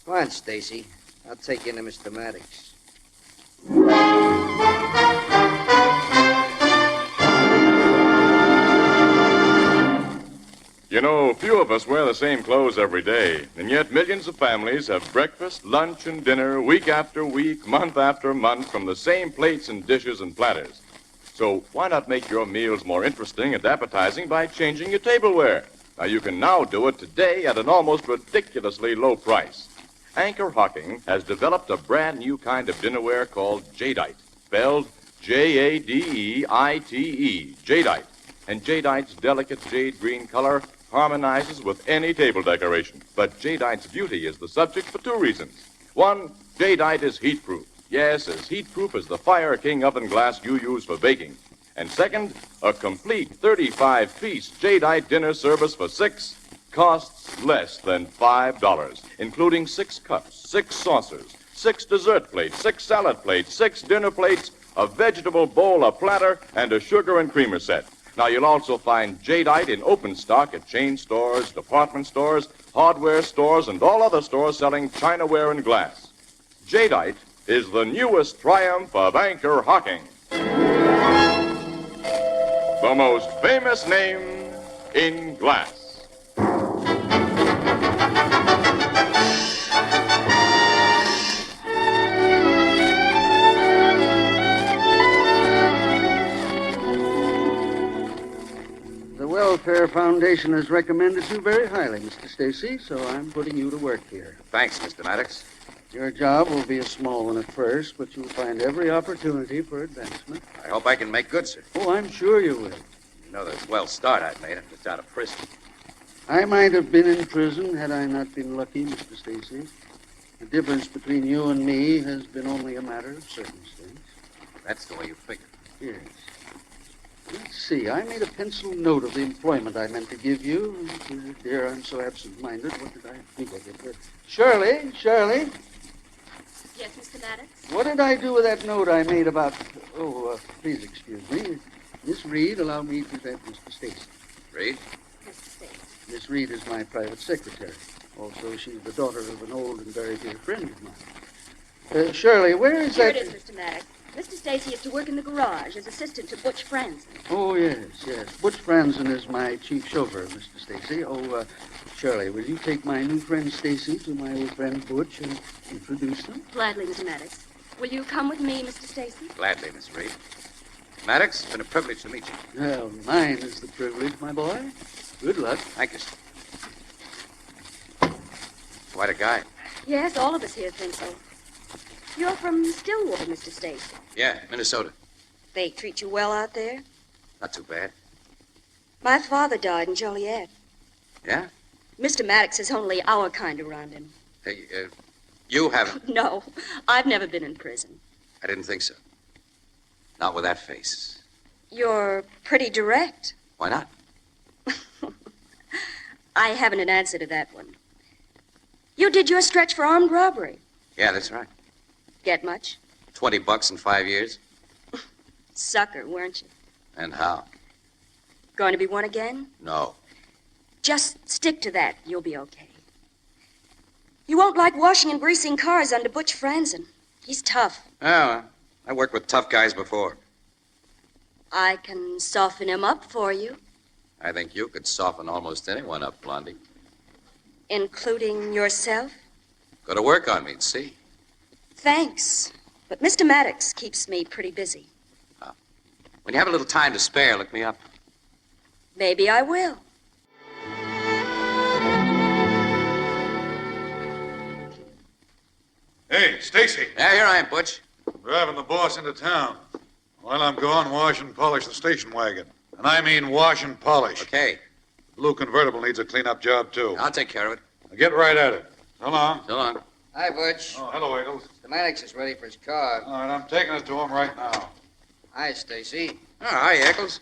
Come on, Stacy. I'll take you into Mr. Maddox. You know, few of us wear the same clothes every day, and yet millions of families have breakfast, lunch, and dinner week after week, month after month from the same plates and dishes and platters. So why not make your meals more interesting and appetizing by changing your tableware? Now, you can now do it today at an almost ridiculously low price. Anchor Hocking has developed a brand new kind of dinnerware called Jadeite, spelled Jadeite, Jadeite. And Jadeite's delicate jade green color harmonizes with any table decoration. But Jadeite's beauty is the subject for 2 reasons. 1, Jadeite is heat-proof. Yes, as heat-proof as the Fire King oven glass you use for baking. And second, a complete 35-piece Jadeite dinner service for 6 costs less than $5, including 6 cups, 6 saucers, 6 dessert plates, 6 salad plates, 6 dinner plates, a vegetable bowl, a platter, and a sugar and creamer set. Now, you'll also find Jadeite in open stock at chain stores, department stores, hardware stores, and all other stores selling chinaware and glass. Jadeite is the newest triumph of Anchor Hocking. The most famous name in glass. The Welfare Foundation has recommended you very highly, Mr. Stacy, so I'm putting you to work here. Thanks, Mr. Maddox. Your job will be a small one at first, but you'll find every opportunity for advancement. I hope I can make good, sir. Oh, I'm sure you will. You know the swell start I've made. I'm just out of prison. I might have been in prison had I not been lucky, Mr. Stacy. The difference between you and me has been only a matter of circumstance. That's the way you figure. Yes. Let's see. I made a pencil note of the employment I meant to give you. Dear, I'm so absent-minded. What did I think of it? Shirley. Yes, Mr. Maddox? What did I do with that note I made about... please excuse me. Miss Reed, allow me to present Mr. Stacy. Reed? Mr. Stacy. Miss Reed is my private secretary. Also, she's the daughter of an old and very dear friend of mine. Shirley, where is Here that... it is, Mr. Maddox. Mr. Stacy is to work in the garage as assistant to Butch Franzen. Oh, yes. Butch Franzen is my chief chauffeur, Mr. Stacy. Shirley, will you take my new friend Stacy to my old friend Butch and introduce them? Gladly, Mr. Maddox. Will you come with me, Mr. Stacy? Gladly, Miss Reed. Maddox, it's been a privilege to meet you. Well, mine is the privilege, my boy. Good luck. Thank you, sir. Quite a guy. Yes, all of us here think so. You're from Stillwater, Mr. Stacy. Yeah, Minnesota. They treat you well out there? Not too bad. My father died in Joliet. Yeah? Mr. Maddox is only our kind around him. Hey, you haven't... No, I've never been in prison. I didn't think so. Not with that face. You're pretty direct. Why not? I haven't an answer to that one. You did your stretch for armed robbery. Yeah, that's right. Get much? $20 in 5 years. Sucker, weren't you? And how? Going to be one again? No. Just stick to that. You'll be okay. You won't like washing and greasing cars under Butch Franzen. He's tough. Oh, I worked with tough guys before. I can soften him up for you. I think you could soften almost anyone up, Blondie. Including yourself? Go to work on me and see. Thanks. But Mr. Maddox keeps me pretty busy. When you have a little time to spare, look me up. Maybe I will. Hey, Stacy. Yeah, here I am, Butch. Driving the boss into town. While I'm gone, wash and polish the station wagon. And I mean wash and polish. Okay. Blue convertible needs a clean-up job, too. I'll take care of it. Now get right at it. So long. So long. Hi, Butch. Oh, hello, Eagles. The Maddox is ready for his car. All right, I'm taking it to him right now. Hi, Stacy. Oh, hi, Eccles.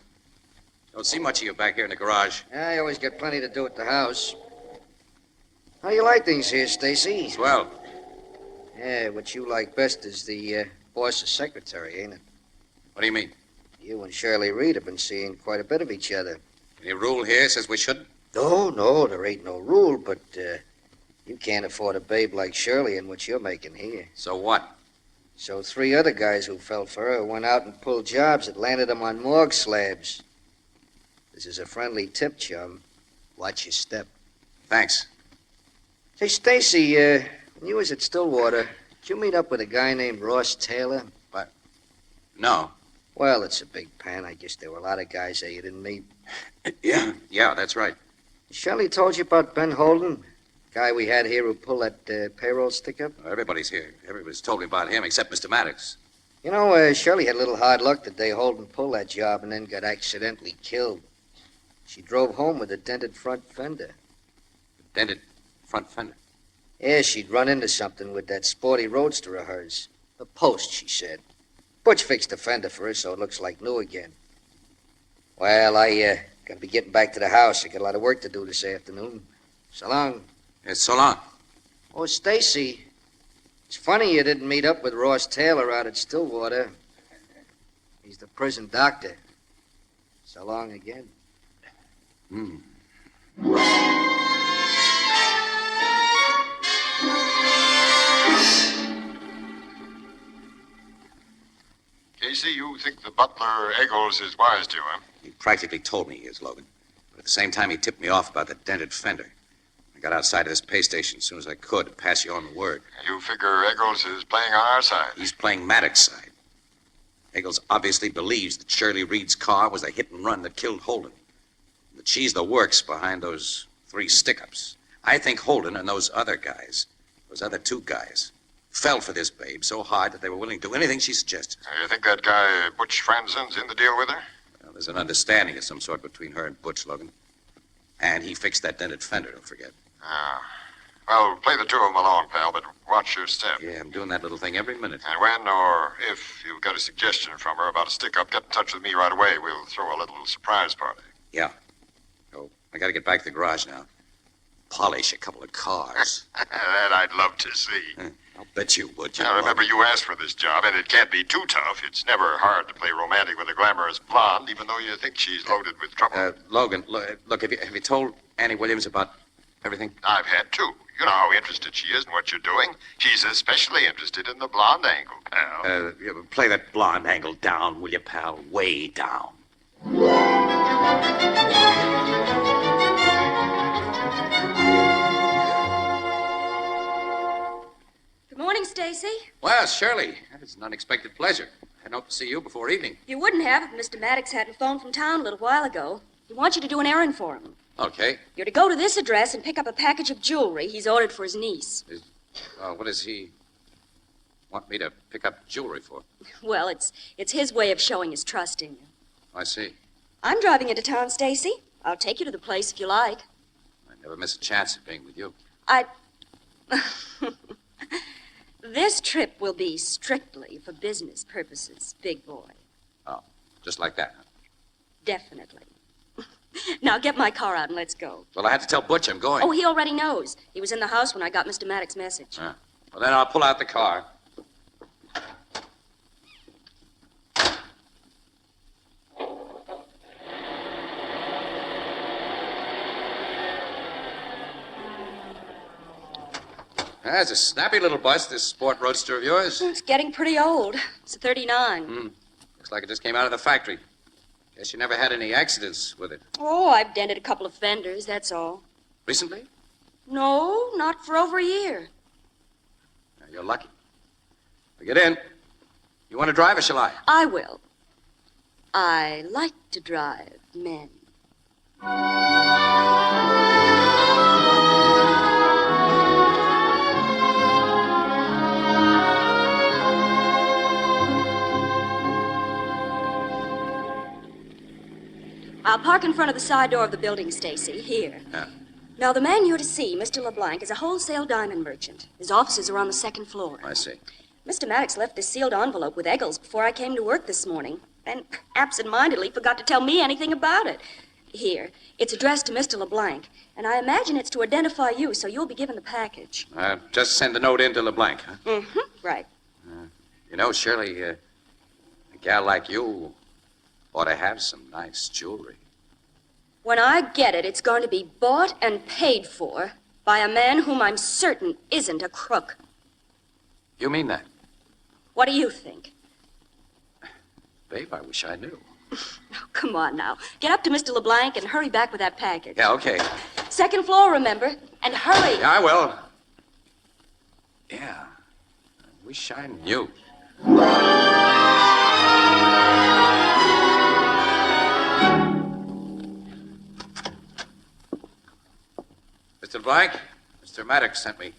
Don't see much of you back here in the garage. Yeah, I always get plenty to do at the house. How do you like things here, Stacy? Swell. Yeah, what you like best is the boss's secretary, ain't it? What do you mean? You and Shirley Reed have been seeing quite a bit of each other. Any rule here says we shouldn't? No, there ain't no rule, but you can't afford a babe like Shirley in what you're making here. So what? So 3 other guys who fell for her went out and pulled jobs that landed them on morgue slabs. This is a friendly tip, chum. Watch your step. Thanks. Hey, Stacy, when you was at Stillwater, did you meet up with a guy named Ross Taylor? What? No. Well, it's a big pen. I guess there were a lot of guys there you didn't meet. Yeah, that's right. Shirley told you about Ben Holden? Guy we had here who pulled that payroll stick-up? Everybody's here. Everybody's told me about him except Mr. Maddox. You know, Shirley had a little hard luck the day Holden pulled that job and then got accidentally killed. She drove home with a dented front fender. Dented front fender? Yeah, she'd run into something with that sporty roadster of hers. A post, she said. Butch fixed the fender for her so it looks like new again. Well, I gotta be getting back to the house. I got a lot of work to do this afternoon. So long. Yes, so long. Oh, Stacy, it's funny you didn't meet up with Ross Taylor out at Stillwater. He's the prison doctor. So long again. Casey, you think the butler Eggles is wise to him? He practically told me he is, Logan. But at the same time, he tipped me off about the dented fender. I got outside of this pay station as soon as I could to pass you on the word. You figure Eggles is playing on our side? He's playing Maddox's side. Eggles obviously believes that Shirley Reed's car was a hit and run that killed Holden. That she's the works behind those 3 stick-ups. I think Holden and those other guys, those other 2 guys, fell for this babe so hard that they were willing to do anything she suggested. You think that guy Butch Franzen's in the deal with her? Well, there's an understanding of some sort between her and Butch, Logan. And he fixed that dented fender, don't forget. Well, play the 2 of them alone, pal, but watch your step. Yeah, I'm doing that little thing every minute. And when or if you've got a suggestion from her about a stick-up, get in touch with me right away. We'll throw a little surprise party. Yeah. Oh, I gotta get back to the garage now. Polish a couple of cars. That I'd love to see. I'll bet you would. Now, remember, you asked for this job, and it can't be too tough. It's never hard to play romantic with a glamorous blonde, even though you think she's loaded with trouble. Logan, look, have you told Annie Williams about everything? I've had to. You know how interested she is in what you're doing. She's especially interested in the blonde angle, pal. Play that blonde angle down, will you, pal? Way down. Good morning, Stacy. Well, Shirley, that is an unexpected pleasure. I hope to see you before evening. You wouldn't have if Mr. Maddox hadn't phoned from town a little while ago. He wants you to do an errand for him. Okay. You're to go to this address and pick up a package of jewelry he's ordered for his niece. What does he want me to pick up jewelry for? Well, it's his way of showing his trust in you. I see. I'm driving into town, Stacy. I'll take you to the place if you like. I never miss a chance of being with you. This trip will be strictly for business purposes, big boy. Oh, just like that, huh? Definitely. Now get my car out and let's go. Well, I had to tell Butch I'm going. Oh, he already knows. He was in the house when I got Mr. Maddox's message. Well, then I'll pull out the car. That's a snappy little bus, this sport roadster of yours. It's getting pretty old. It's a 39. Looks like it just came out of the factory. Guess you never had any accidents with it. Oh, I've dented a couple of fenders, that's all. Recently? No, not for over a year. Now, you're lucky. Now, get in. You want to drive or shall I? I will. I like to drive men. Now, park in front of the side door of the building, Stacy. Here. Yeah. Now, the man you're to see, Mr. LeBlanc, is a wholesale diamond merchant. His offices are on the second floor. I see. Mr. Maddox left this sealed envelope with Eggles before I came to work this morning, and absent-mindedly forgot to tell me anything about it. Here. It's addressed to Mr. LeBlanc, and I imagine it's to identify you, so you'll be given the package. Just send the note in to LeBlanc, huh? Mm-hmm. Right. You know, Shirley, a gal like you ought to have some nice jewelry. When I get it, it's going to be bought and paid for by a man whom I'm certain isn't a crook. You mean that? What do you think? Babe, I wish I knew. Oh, come on now. Get up to Mr. LeBlanc and hurry back with that package. Yeah, okay. Second floor, remember? And hurry. Yeah, I will. Yeah. I wish I knew. Mr. Blank, Mr. Maddox sent me.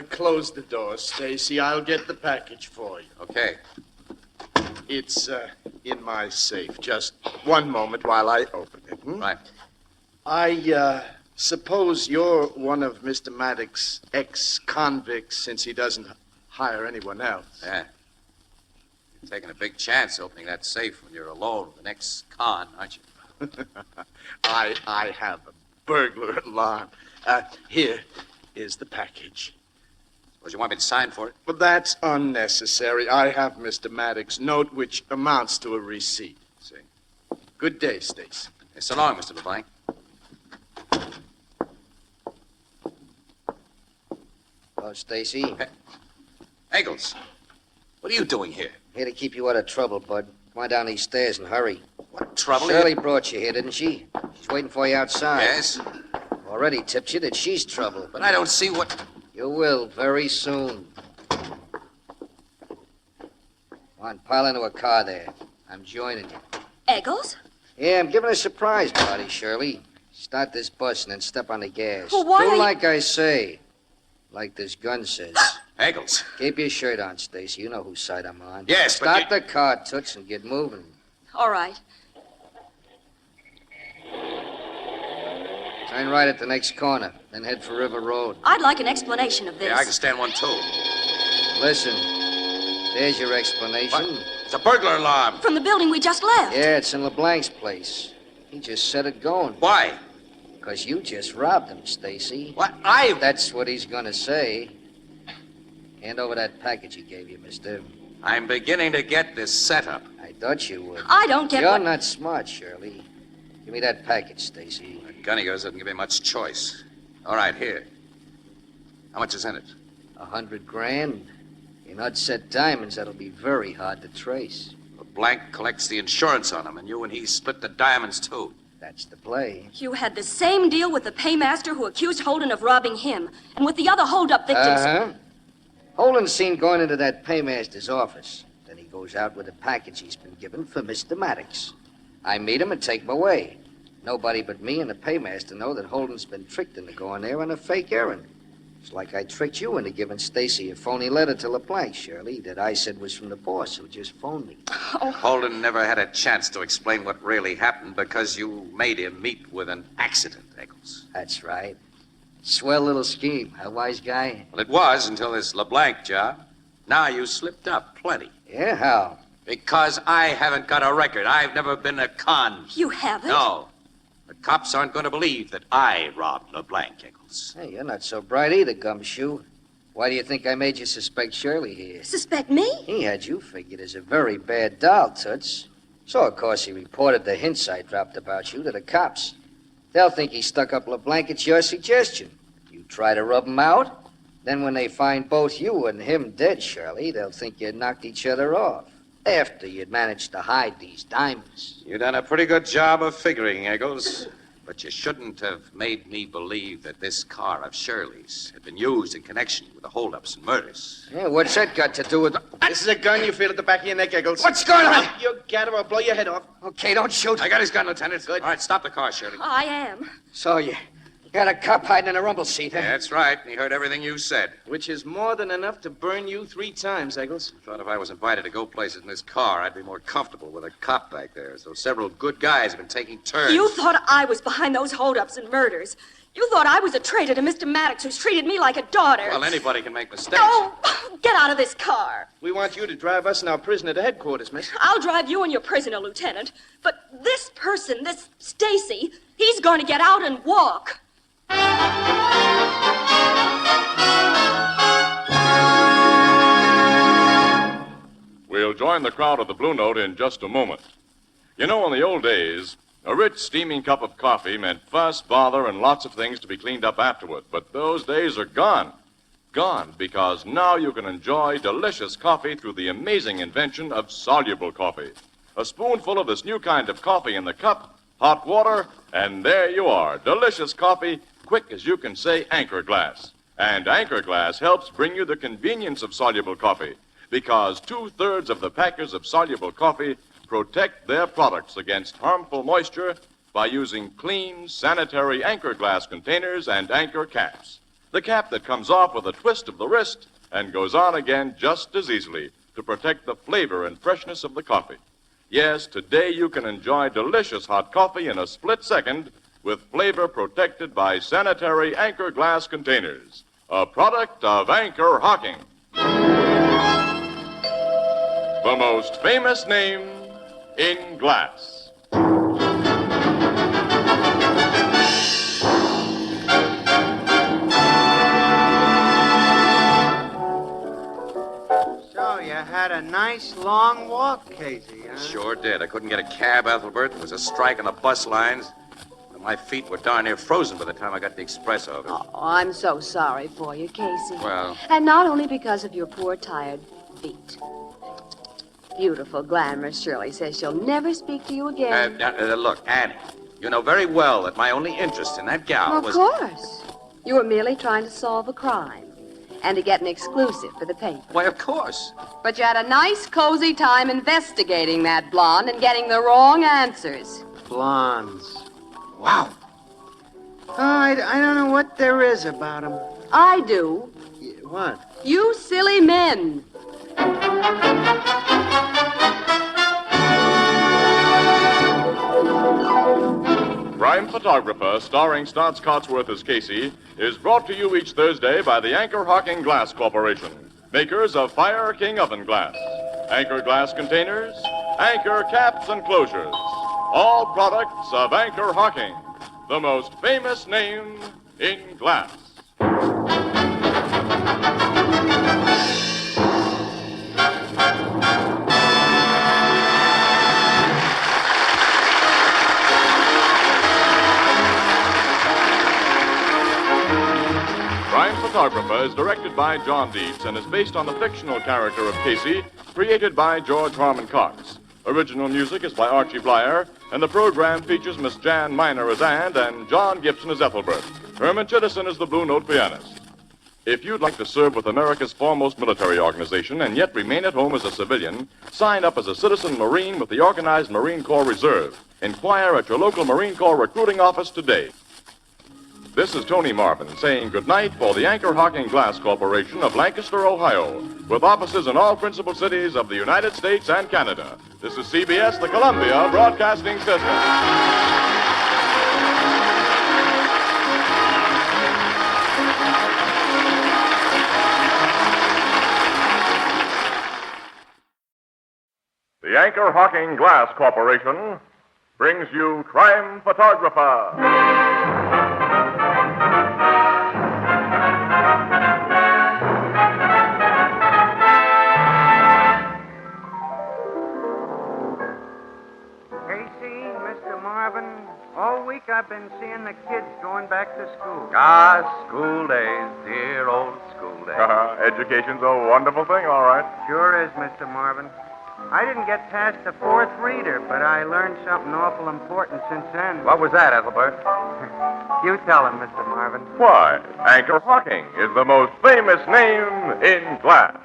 Close the door, Stacy. I'll get the package for you. Okay. It's in my safe. Just one moment while I open it. Right. I suppose you're one of Mr. Maddox's ex-convicts, since he doesn't hire anyone else. Yeah. You're taking a big chance opening that safe when you're alone with an ex-con, aren't you? I have a burglar alarm. Here is the package. Suppose you want me to sign for it? But that's unnecessary. I have Mr. Maddox's note, which amounts to a receipt. See. Good day, Stacy. Hey, so long, Mr. LeBlanc. Oh, Stacy. Eggles, what are you doing here? Here to keep you out of trouble, bud. Come on down these stairs and hurry. What trouble? Shirley brought you here, didn't she? She's waiting for you outside. Yes. Already tipped you that she's trouble. But I don't see what... You will very soon. Come on, pile into a car there. I'm joining you. Eggles? Yeah, I'm giving a surprise party, Shirley. Start this bus and then step on the gas. Well, why Do are you- like I say. Like this gun says. Eggles. Keep your shirt on, Stacy. You know whose side I'm on. Yes, but Start the car, Toots, and get moving. All right. Turn right at the next corner, then head for River Road. I'd like an explanation of this. Yeah, I can stand one, too. Listen, there's your explanation. What? It's a burglar alarm. From the building we just left. Yeah, it's in LeBlanc's place. He just set it going. Why? Because you just robbed him, Stacy. What? That's what he's gonna say. Hand over that package he gave you, mister. I'm beginning to get this setup. I thought you would. I don't get You're what... not smart, Shirley. Give me that package, Stacy. That gun of yours doesn't give me much choice. All right, here. How much is in it? 100 grand. In unset diamonds, that'll be very hard to trace. Blank collects the insurance on them, and you and he split the diamonds, too. That's the play. You had the same deal with the paymaster who accused Holden of robbing him, and with the other hold-up victims. Uh-huh. Holden's seen going into that paymaster's office. Then he goes out with a package he's been given for Mr. Maddox. I meet him and take him away. Nobody but me and the paymaster know that Holden's been tricked into going there on a fake errand. It's like I tricked you into giving Stacy a phony letter to LeBlanc, Shirley, that I said was from the boss who just phoned me. Holden never had a chance to explain what really happened because you made him meet with an accident, Eggles. That's right. Swell little scheme, huh, wise guy? Well, it was until this LeBlanc job. Now you slipped up plenty. Yeah, how? Because I haven't got a record. I've never been a con. You haven't? No. The cops aren't going to believe that I robbed LeBlanc, Eggles. Hey, you're not so bright either, Gumshoe. Why do you think I made you suspect Shirley here? Suspect me? He had you figured as a very bad doll, Toots. So, of course, he reported the hints I dropped about you to the cops. They'll think he stuck up LeBlanc at your suggestion. You try to rub him out. Then when they find both you and him dead, Shirley, they'll think you knocked each other off. After you'd managed to hide these diamonds. You've done a pretty good job of figuring, Eggles. But you shouldn't have made me believe that this car of Shirley's had been used in connection with the holdups and murders. Yeah, what's that got to do with... This is a gun you feel at the back of your neck, Eggles. What's going on? You gather or blow your head off. Okay, don't shoot. I got his gun, Lieutenant. Good. All right, stop the car, Shirley. I am. So you Got a cop hiding in a rumble seat, huh? That's right. He heard everything you said. Which is more than enough to burn you 3 times, Eggles. I thought if I was invited to go places in this car, I'd be more comfortable with a cop back there. So several good guys have been taking turns. You thought I was behind those holdups and murders. You thought I was a traitor to Mr. Maddox, who's treated me like a daughter. Well, anybody can make mistakes. No! Get out of this car. We want you to drive us and our prisoner to headquarters, miss. I'll drive you and your prisoner, Lieutenant. But this person, this Stacy, he's going to get out and walk. We'll join the crowd at the Blue Note in just a moment. You know, in the old days, a rich, steaming cup of coffee meant fuss, bother, and lots of things to be cleaned up afterward. But those days are gone. Gone, because now you can enjoy delicious coffee through the amazing invention of soluble coffee. A spoonful of this new kind of coffee in the cup, hot water, and there you are. Delicious coffee, quick as you can say Anchor Glass. And Anchor Glass helps bring you the convenience of soluble coffee, because 2/3 of the packers of soluble coffee protect their products against harmful moisture by using clean, sanitary Anchor Glass containers and Anchor caps. The cap that comes off with a twist of the wrist and goes on again just as easily to protect the flavor and freshness of the coffee. Yes, today you can enjoy delicious hot coffee in a split second with flavor protected by sanitary Anchor Glass containers, a product of Anchor Hocking. The most famous name in glass. So you had a nice long walk, Casey, huh? Sure did. I couldn't get a cab, Ethelbert. There was a strike on the bus lines. And my feet were darn near frozen by the time I got to the express office. Oh, I'm so sorry for you, Casey. Well, And not only because of your poor, tired feet. Beautiful, glamorous Shirley says she'll never speak to you again. Look, Annie, you know very well that my only interest in that gal was... Of course. You were merely trying to solve a crime and to get an exclusive for the paper. Why, of course. But you had a nice, cozy time investigating that blonde and getting the wrong answers. Blondes. Wow. Oh, I don't know what there is about them. I do. What? You silly men. Crime Photographer, starring Stotts Cotsworth as Casey, is brought to you each Thursday by the Anchor Hocking Glass Corporation, makers of Fire King Oven Glass, Anchor Glass Containers, Anchor Caps and Closures, all products of Anchor Hocking, the most famous name in glass. Crime Photographer is directed by John Dietz and is based on the fictional character of Casey, created by George Harmon Cox. Original music is by Archie Blyer, and the program features Miss Jan Miner as Ann and John Gibson as Ethelbert. Herman Chittison is the Blue Note pianist. If you'd like to serve with America's foremost military organization and yet remain at home as a civilian, sign up as a citizen Marine with the Organized Marine Corps Reserve. Inquire at your local Marine Corps recruiting office today. This is Tony Marvin saying goodnight for the Anchor Hocking Glass Corporation of Lancaster, Ohio, with offices in all principal cities of the United States and Canada. This is CBS, the Columbia Broadcasting System. The Anchor Hocking Glass Corporation brings you Crime Photographer. All week I've been seeing the kids going back to school. Ah, school days, dear old school days. Education's a wonderful thing, all right. Sure is, Mr. Marvin. I didn't get past the 4th reader, but I learned something awful important since then. What was that, Ethelbert? You tell him, Mr. Marvin. Why, Anchor Hocking is the most famous name in glass.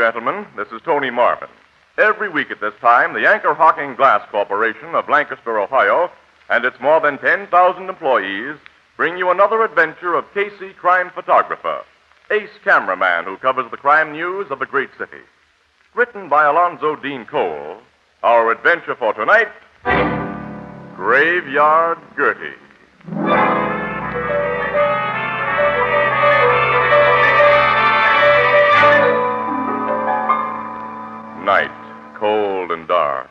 gentlemen. This is Tony Marvin. Every week at this time, the Anchor Hocking Glass Corporation of Lancaster, Ohio, and its more than 10,000 employees bring you another adventure of Casey, crime photographer, ace cameraman who covers the crime news of the great city. Written by Alonzo Dean Cole, our adventure for tonight, Graveyard Gertie. Night, cold and dark.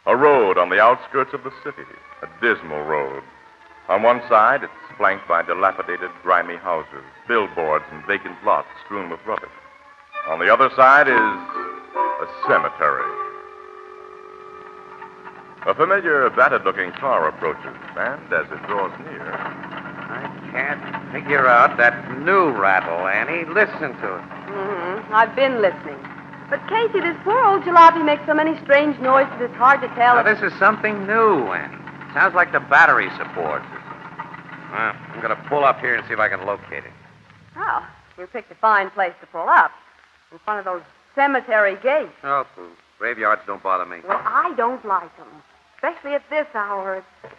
A road on the outskirts of the city, a dismal road. On one side, it's flanked by dilapidated, grimy houses, billboards, and vacant lots strewn with rubbish. On the other side is a cemetery. A familiar, battered-looking car approaches, and as it draws near... I can't figure out that new rattle, Annie. Listen to it. Mm-hmm. I've been listening. But, Casey, this poor old jalopy makes so many strange noises, it's hard to tell. Now, this is something new, Annie. Sounds like the battery supports. Well, I'm going to pull up here and see if I can locate it. Oh, you picked a fine place to pull up. In front of those cemetery gates. Oh, graveyards don't bother me. Well, I don't like them. Especially at this hour. It's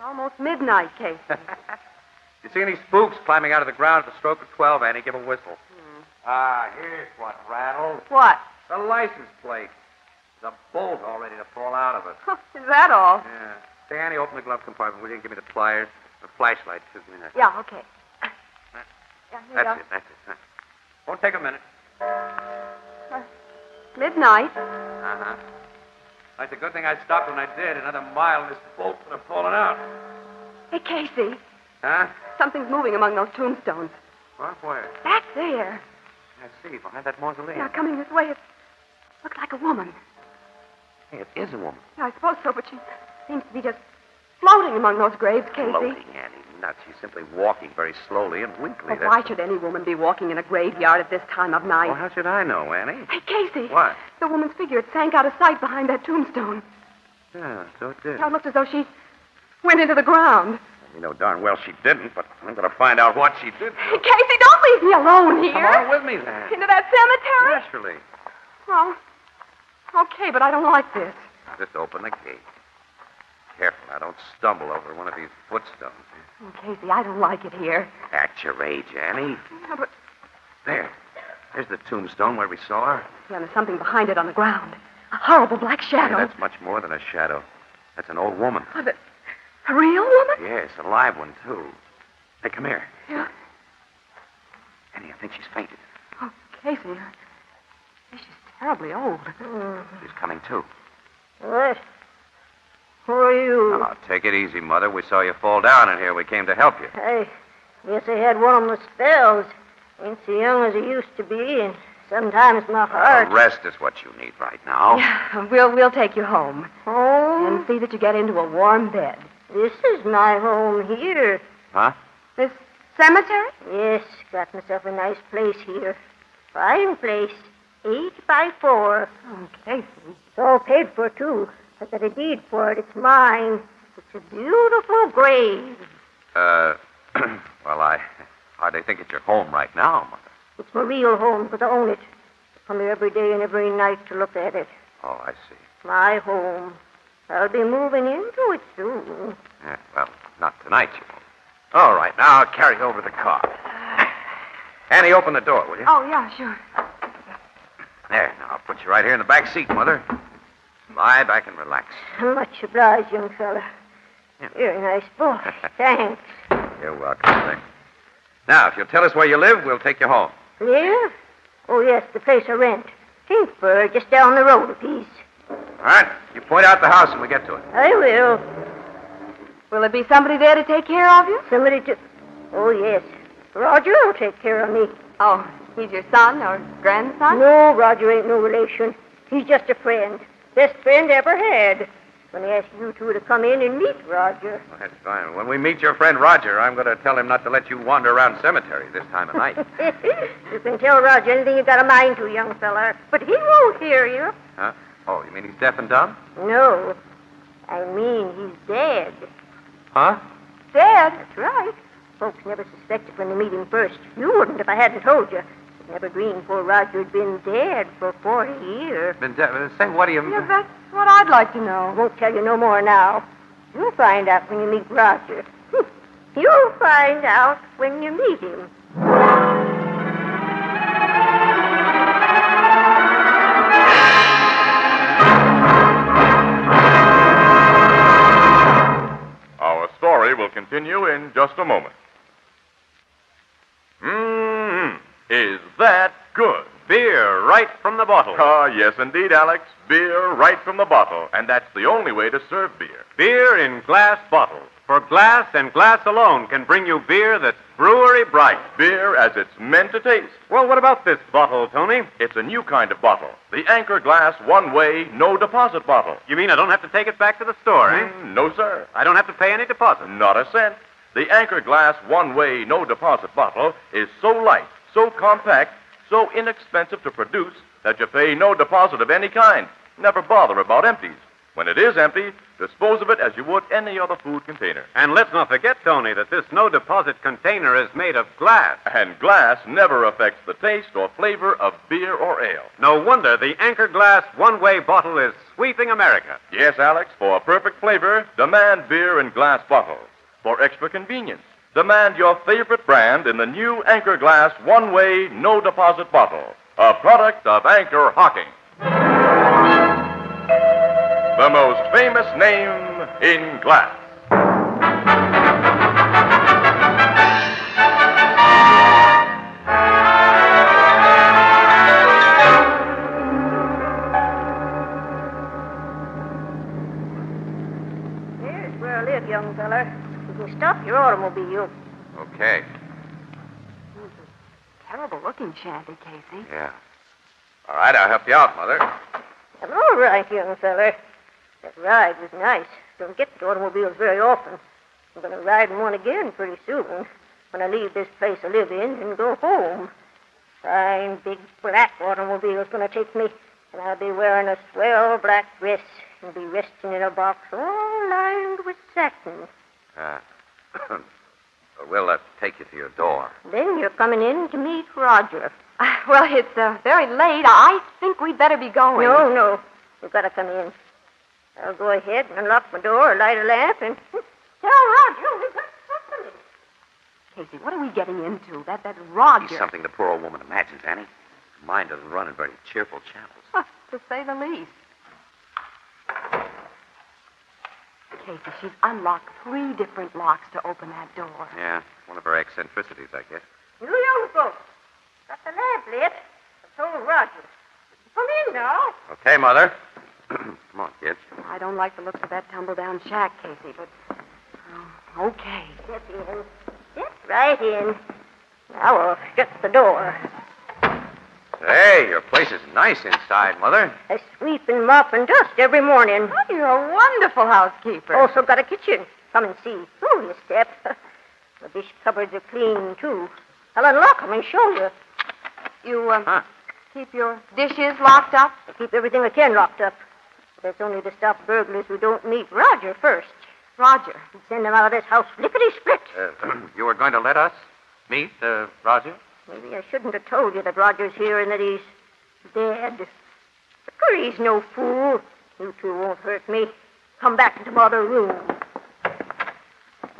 almost midnight, Casey. You see any spooks climbing out of the ground at the stroke of 12, Annie? Give a whistle. Here's what rattled. What? The license plate. There's a bolt all ready to fall out of it. Is that all? Yeah. Say, Annie, open the glove compartment, will you? And give me the pliers. The flashlight, too. Give me that. Yeah, okay. Yeah, here you go. That's it. Won't take a minute. Midnight. Uh-huh. It's a good thing I stopped when I did. Another mile and this bolt would have fallen out. Hey, Casey. Huh? Something's moving among those tombstones. What? Where? Back there. I see, behind that mausoleum. Now, coming this way, it looks like a woman. Hey, it is a woman. Yeah, I suppose so, but she seems to be just floating among those graves, Casey. Floating, Annie. Nuts. She's simply walking very slowly and weakly. Well, why should any woman be walking in a graveyard at this time of night? Well, how should I know, Annie? Hey, Casey. What? The woman's figure, it sank out of sight behind that tombstone. Yeah, so it did. Now, it looked as though she went into the ground. You know darn well she didn't, but I'm going to find out what she did. Hey, Casey, don't leave me alone here. Come on with me, then. Into that cemetery? Naturally. Well, okay, but I don't like this. Just open the gate. Careful, now don't stumble over one of these footstones. Oh, Casey, I don't like it here. At your age, Annie. Yeah, but... There's the tombstone where we saw her. Yeah, and there's something behind it on the ground. A horrible black shadow. Hey, that's much more than a shadow. That's an old woman. Oh, a real woman? Yes, a live one, too. Hey, come here. Yeah? Annie, I think she's fainted. Oh, Casey, she's terribly old. She's coming, too. What? Who are you? Now, take it easy, Mother. We saw you fall down in here. We came to help you. I guess I had one of my spells. Ain't so young as I used to be, and sometimes my heart... Rest is what you need right now. Yeah, we'll take you home. Home? And see that you get into a warm bed. This is my home here. Huh? This cemetery? Yes, got myself a nice place here. Fine place. 8 by 4. Oh, Casey. It's all paid for, too. I got a deed for it. It's mine. It's a beautiful grave. Well, I hardly think it's your home right now, Mother. It's my real home because I own it. I come here every day and every night to look at it. Oh, I see. My home. I'll be moving into it soon. Yeah, well, not tonight, you won't. All right, now I'll carry over the car. Annie, open the door, will you? Oh, yeah, sure. There, now I'll put you right here in the back seat, Mother. Lie back and relax. Much obliged, young fella. Yeah. You're a nice boy. Thanks. You're welcome, sir. Now, if you'll tell us where you live, we'll take you home. Live? Oh, yes, the place I rent. Kingsburg, just down the road a piece. All right, you point out the house when we get to it. I will. Will there be somebody there to take care of you? Somebody to... Oh, yes. Roger will take care of me. Oh, he's your son or grandson? No, Roger ain't no relation. He's just a friend. Best friend ever had. When I ask you two to come in and meet Roger. Well, that's fine. When we meet your friend Roger, I'm going to tell him not to let you wander around cemeteries this time of night. You can tell Roger anything you got a mind to, young fella. But he won't hear you. Huh? Oh, you mean he's deaf and dumb? No. I mean he's dead. Huh? Dead? That's right. Folks never suspect it when they meet him first. You wouldn't if I hadn't told you. Never dreamed poor Roger'd been dead for 40 years. Say, what do you... Yeah, that's what I'd like to know. Won't tell you no more now. You'll find out when you meet Roger. You'll find out when you meet him. Our story will continue in just a moment. Is that good? Beer right from the bottle. Ah, yes, indeed, Alex. Beer right from the bottle. And that's the only way to serve beer. Beer in glass bottles. For glass and glass alone can bring you beer that's brewery bright. Beer as it's meant to taste. Well, what about this bottle, Tony? It's a new kind of bottle. The Anchor Glass one-way, no-deposit bottle. You mean I don't have to take it back to the store, eh? No, sir. I don't have to pay any deposit? Not a cent. The Anchor Glass one-way, no-deposit bottle is so light, so compact, so inexpensive to produce that you pay no deposit of any kind. Never bother about empties. When it is empty, dispose of it as you would any other food container. And let's not forget, Tony, that this no-deposit container is made of glass. And glass never affects the taste or flavor of beer or ale. No wonder the Anchor Glass one-way bottle is sweeping America. Yes, Alex, for perfect flavor, demand beer in glass bottles. For extra convenience, demand your favorite brand in the new Anchor Glass one-way, no-deposit bottle, a product of Anchor Hocking. The most famous name in glass. Here's where I live, young feller. You can stop your automobile. Okay. Terrible-looking shanty, Casey. Yeah. All right, I'll help you out, Mother. I'm all right, young feller. That ride was nice. Don't get the automobiles very often. I'm going to ride in one again pretty soon when I leave this place I live in and go home. Fine, big, black automobile's going to take me, and I'll be wearing a swell black dress and be resting in a box all lined with satin. We'll take you to your door. Then you're coming in to meet Roger. Well, it's very late. I think we'd better be going. No. You've got to come in. I'll go ahead and unlock my door, light a lamp, and tell Roger we've got company. Casey, what are we getting into? That Roger. He's something the poor old woman imagines, Annie. Her mind doesn't run in very cheerful channels. To say the least. Casey, she's unlocked 3 different locks to open that door. Yeah, one of her eccentricities, I guess. You young folks, got the lamp lit. I told Roger. Come in now. Okay, Mother. Come on, kid. I don't like the looks of that tumble-down shack, Casey, but... okay. Step in. Step right in. Now I'll shut the door. Hey, your place is nice inside, Mother. I sweep and mop and dust every morning. Oh, you're a wonderful housekeeper. Also got a kitchen. Come and see. Oh, you step. The dish cupboards are clean, too. I'll unlock them and show you. You, keep your dishes locked up? I keep everything I can locked up. That's only to stop burglars who don't meet Roger first. Roger? And send them out of this house lickety-split. You were going to let us meet, Roger? Maybe I shouldn't have told you that Roger's here and that he's dead. But he's no fool. You two won't hurt me. Come back into my other room.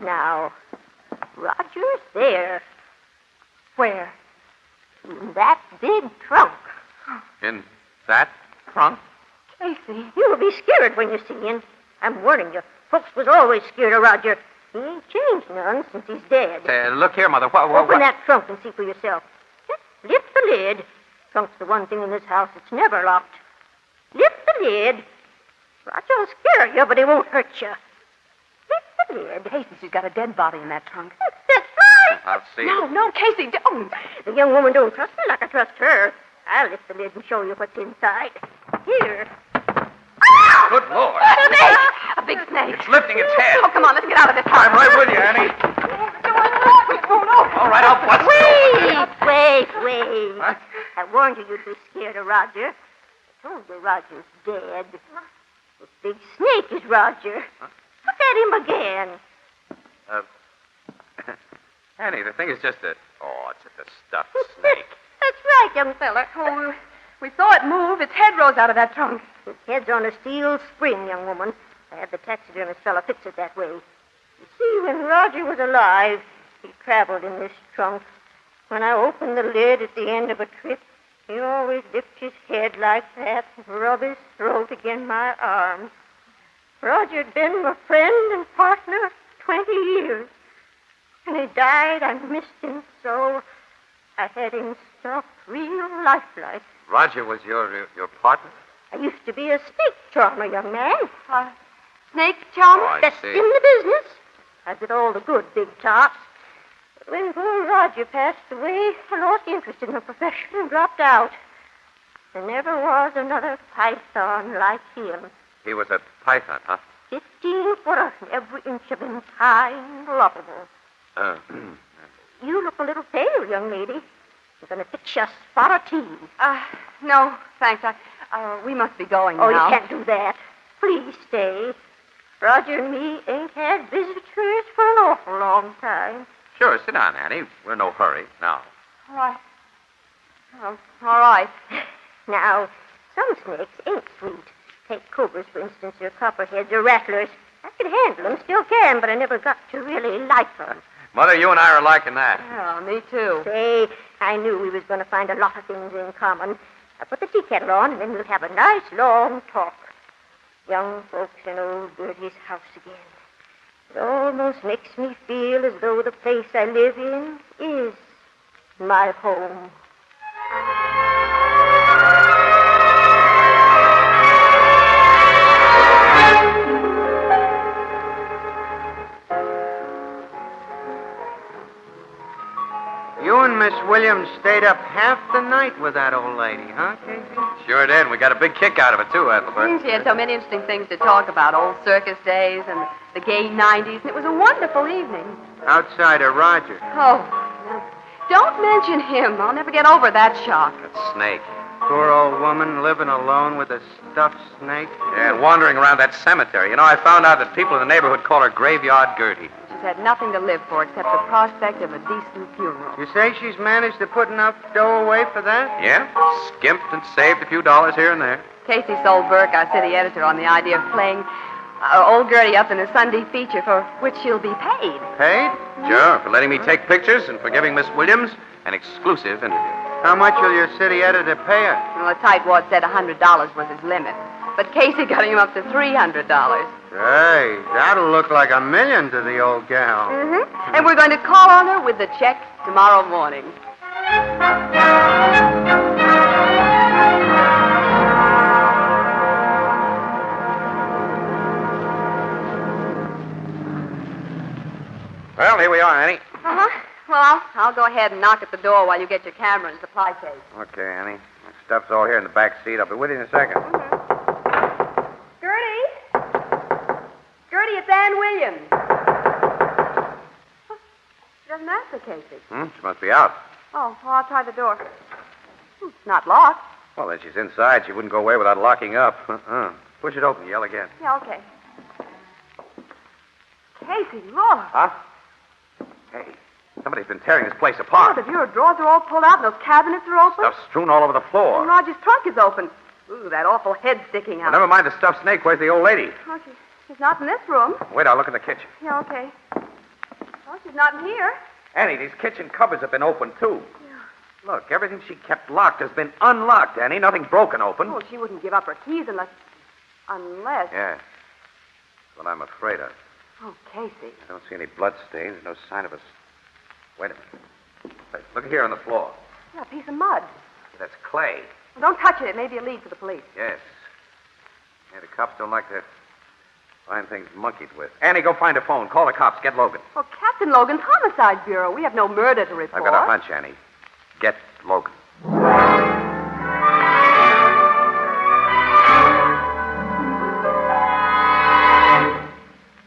Now, Roger's there. Where? In that big trunk. In that trunk? Casey, you'll be scared when you see him. I'm warning you. Folks was always scared of Roger. He ain't changed none since he's dead. Look here, Mother. Open that trunk and see for yourself. Just lift the lid. Trunk's the one thing in this house that's never locked. Lift the lid. Roger'll scare you, but he won't hurt you. Lift the lid. Casey, she's got a dead body in that trunk. That's right. I'll see. No, Casey, don't. The young woman don't trust me like I trust her. I'll lift the lid and show you what's inside. Here. Good Lord. A big snake. It's lifting its head. Oh, come on, let's get out of this house. I'm right with you, Annie. All right, I'll bust Wait. What? I warned you you'd be scared of Roger. I told you Roger's dead. This big snake is Roger. Look at him again. Annie, the thing is just a... Oh, it's just a stuffed snake. That's right, young feller. Oh, we saw it move. Its head rose out of that trunk. Its head's on a steel spring, young woman. I had the taxidermist fella fix it that way. You see, when Roger was alive, he traveled in this trunk. When I opened the lid at the end of a trip, he always dipped his head like that and rub his throat against my arm. Roger'd been my friend and partner 20 years. When he died, I missed him so. I had him stuffed real lifelike. Roger was your partner? I used to be a snake charmer, young man. Snake charmer? Oh, I That's see. in the business. I did all the good big tops. But when poor Roger passed away, I lost interest in the profession and dropped out. There never was another python like him. He was a python, huh? 15-footer, every inch of him high and lovable. You look a little pale, young lady. I'm going to fix you a spot of tea. No, thanks. We must be going now. Oh, you can't do that. Please stay. Roger and me ain't had visitors for an awful long time. Sure, sit down, Annie. We're in no hurry. Now. All right. Oh, all right. Now, some snakes ain't sweet. Take cobras, for instance, or copperheads or rattlers. I could handle them, still can, but I never got to really like them. Mother, you and I are liking that. Oh, me too. Say, I knew we was going to find a lot of things in common. I'll put the tea kettle on, and then we'll have a nice long talk. Young folks in old Bertie's house again. It almost makes me feel as though the place I live in is my home. You and Miss Williams stayed up half the night with that old lady, huh, Casey? Sure did. And we got a big kick out of it, too, Ethelbert. She had so many interesting things to talk about. Old circus days and the gay 90s. And it was a wonderful evening. Outside of Roger. Oh, now, don't mention him. I'll never get over that shock. That snake. Poor old woman living alone with a stuffed snake. Yeah, and wandering around that cemetery. You know, I found out that people in the neighborhood call her Graveyard Gertie. She's had nothing to live for except the prospect of a decent funeral. You say she's managed to put enough dough away for that? Yeah, skimped and saved a few dollars here and there. Casey sold Burke, our city editor, on the idea of playing old Gertie up in a Sunday feature for which she'll be paid. Paid? Sure, for letting me take pictures and for giving Miss Williams an exclusive interview. How much will your city editor pay her? Well, the tightwad said $100 was his limit. But Casey got him up to $300. Hey, that'll look like $1 million to the old gal. Mm-hmm. And we're going to call on her with the check tomorrow morning. Well, here we are, Annie. Uh-huh. Well, I'll go ahead and knock at the door while you get your camera and supply case. Okay, Annie. My stuff's all here in the back seat. I'll be with you in a second. Gertie? Gertie, it's Ann Williams. She doesn't answer, Casey. She must be out. Oh, well, I'll try the door. It's not locked. Well, then she's inside. She wouldn't go away without locking up. Push it open. Yell again. Yeah, okay. Casey, look. Huh? Hey, somebody's been tearing this place apart. Oh, the bureau drawers are all pulled out and those cabinets are open. Stuff strewn all over the floor. And Roger's trunk is open. Ooh, that awful head sticking Well, out. never mind the stuffed snake. Where's the old lady? Oh, she's not in this room. Wait, I'll look in the kitchen. Yeah, okay. Oh, she's not in here. Annie, these kitchen cupboards have been opened, too. Yeah. Look, everything she kept locked has been unlocked, Annie. Nothing broken open. Oh, she wouldn't give up her keys unless... Yeah. That's what I'm afraid of. Oh, Casey. I don't see any blood stains. No sign of us. Wait a minute. Hey, look here on the floor. Yeah, a piece of mud. That's clay. Well, don't touch it. It may be a lead for the police. Yes. Yeah, the cops don't like to find things monkeyed with. Annie, go find a phone. Call the cops. Get Logan. Oh, Captain Logan's Homicide Bureau. We have no murder to report. I've got a hunch, Annie. Get Logan.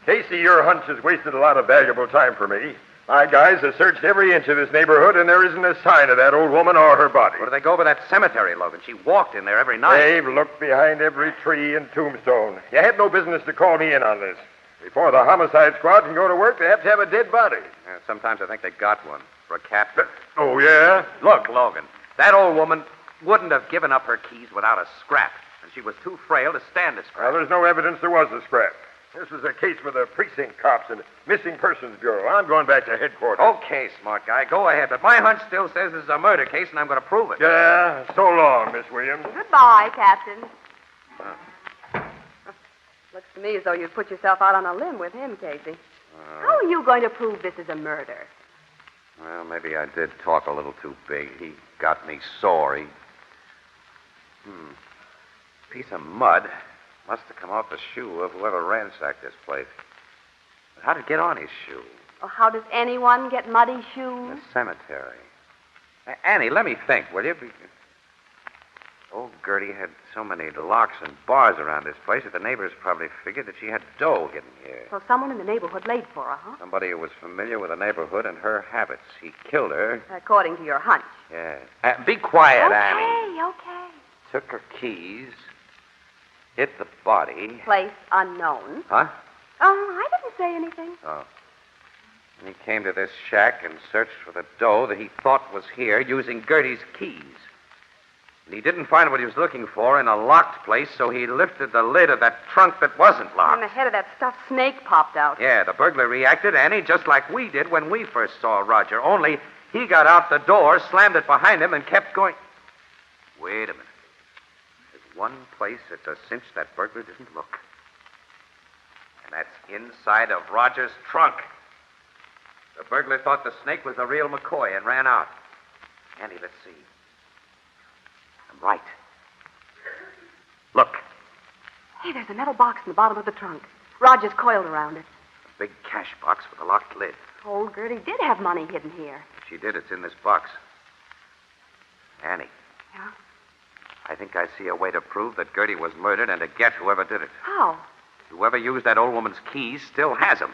Casey, your hunch has wasted a lot of valuable time for me. My guys have searched every inch of this neighborhood, and there isn't a sign of that old woman or her body. Where do they go over that cemetery, Logan? She walked in there every night. They've looked behind every tree and tombstone. You had no business to call me in on this. Before the homicide squad can go to work, they have to have a dead body. Sometimes I think they got one. For a cat. Oh, yeah? Look, Logan. That old woman wouldn't have given up her keys without a scrap, and she was too frail to stand a scrap. Well, there's no evidence there was a scrap. This was a case for the precinct cops and Missing Persons Bureau. I'm going back to headquarters. Okay, smart guy, go ahead. But my hunch still says this is a murder case, and I'm going to prove it. Yeah, so long, Miss Williams. Goodbye, Captain. Looks to me as though you'd put yourself out on a limb with him, Casey. How are you going to prove this is a murder? Well, maybe I did talk a little too big. He got me sore. Piece of mud must have come off the shoe of whoever ransacked this place. But how did it get on his shoe? Well, how does anyone get muddy shoes? The cemetery. Annie, let me think, will you? Old Gertie had so many locks and bars around this place that the neighbors probably figured that she had dough hidden here. So someone in the neighborhood laid for her, huh? Somebody who was familiar with the neighborhood and her habits. He killed her. According to your hunch. Yeah. Be quiet, okay, Annie. Okay. Took her keys, hid the body. Place unknown. Huh? I didn't say anything. Oh. And he came to this shack and searched for the dough that he thought was here using Gertie's keys. And he didn't find what he was looking for in a locked place, so he lifted the lid of that trunk that wasn't locked. And the head of that stuffed snake popped out. Yeah, the burglar reacted, Annie, just like we did when we first saw Roger. Only he got out the door, slammed it behind him, and kept going. Wait a minute. There's one place it's a cinch that burglar didn't look. And that's inside of Roger's trunk. The burglar thought the snake was the real McCoy and ran out. Annie, let's see. I'm right. Look. Hey, there's a metal box in the bottom of the trunk. Roger's coiled around it. A big cash box with a locked lid. Old Gertie did have money hidden here. She did. It's in this box. Annie. Yeah? I think I see a way to prove that Gertie was murdered and to get whoever did it. How? Whoever used that old woman's keys still has them.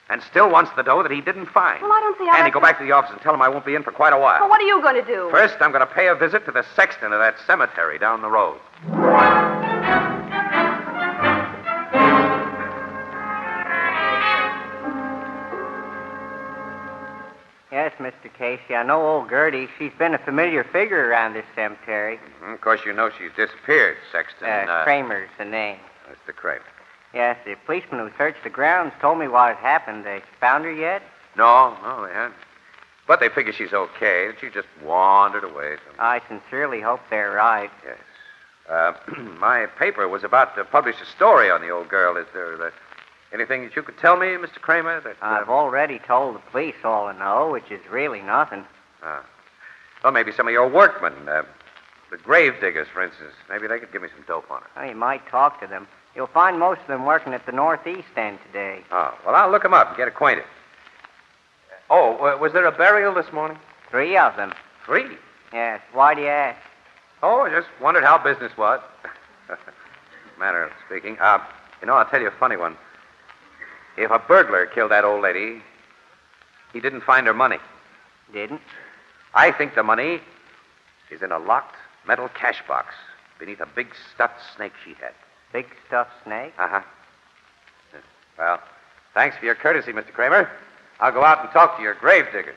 And still wants the dough that he didn't find. Well, I don't see how Annie, go back to the office and tell him I won't be in for quite a while. Well, what are you going to do? First, I'm going to pay a visit to the sexton of that cemetery down the road. Yes, Mr. Casey, I know old Gertie. She's been a familiar figure around this cemetery. Of course, you know she's disappeared, Sexton. Kramer's the name. Mr. Kramer. Yes, the policeman who searched the grounds told me what had happened. They found her yet? No, they haven't. But they figure she's okay. She just wandered away. I sincerely hope they're right. Yes. My paper was about to publish a story on the old girl. Is there anything that you could tell me, Mr. Kramer? That I've already told the police all I know, which is really nothing. Well, maybe some of your workmen, the grave diggers, for instance. Maybe they could give me some dope on it. Well, you might talk to them. You'll find most of them working at the northeast end today. Oh, well, I'll look them up and get acquainted. Oh, was there a burial this morning? 3 of them. 3? Yes. Why do you ask? Oh, I just wondered how business was. Manner of speaking. I'll tell you a funny one. If a burglar killed that old lady, he didn't find her money. Didn't? I think the money is in a locked metal cash box beneath a big stuffed snake she had. Big stuffed snake? Uh-huh. Well, thanks for your courtesy, Mr. Kramer. I'll go out and talk to your grave digger.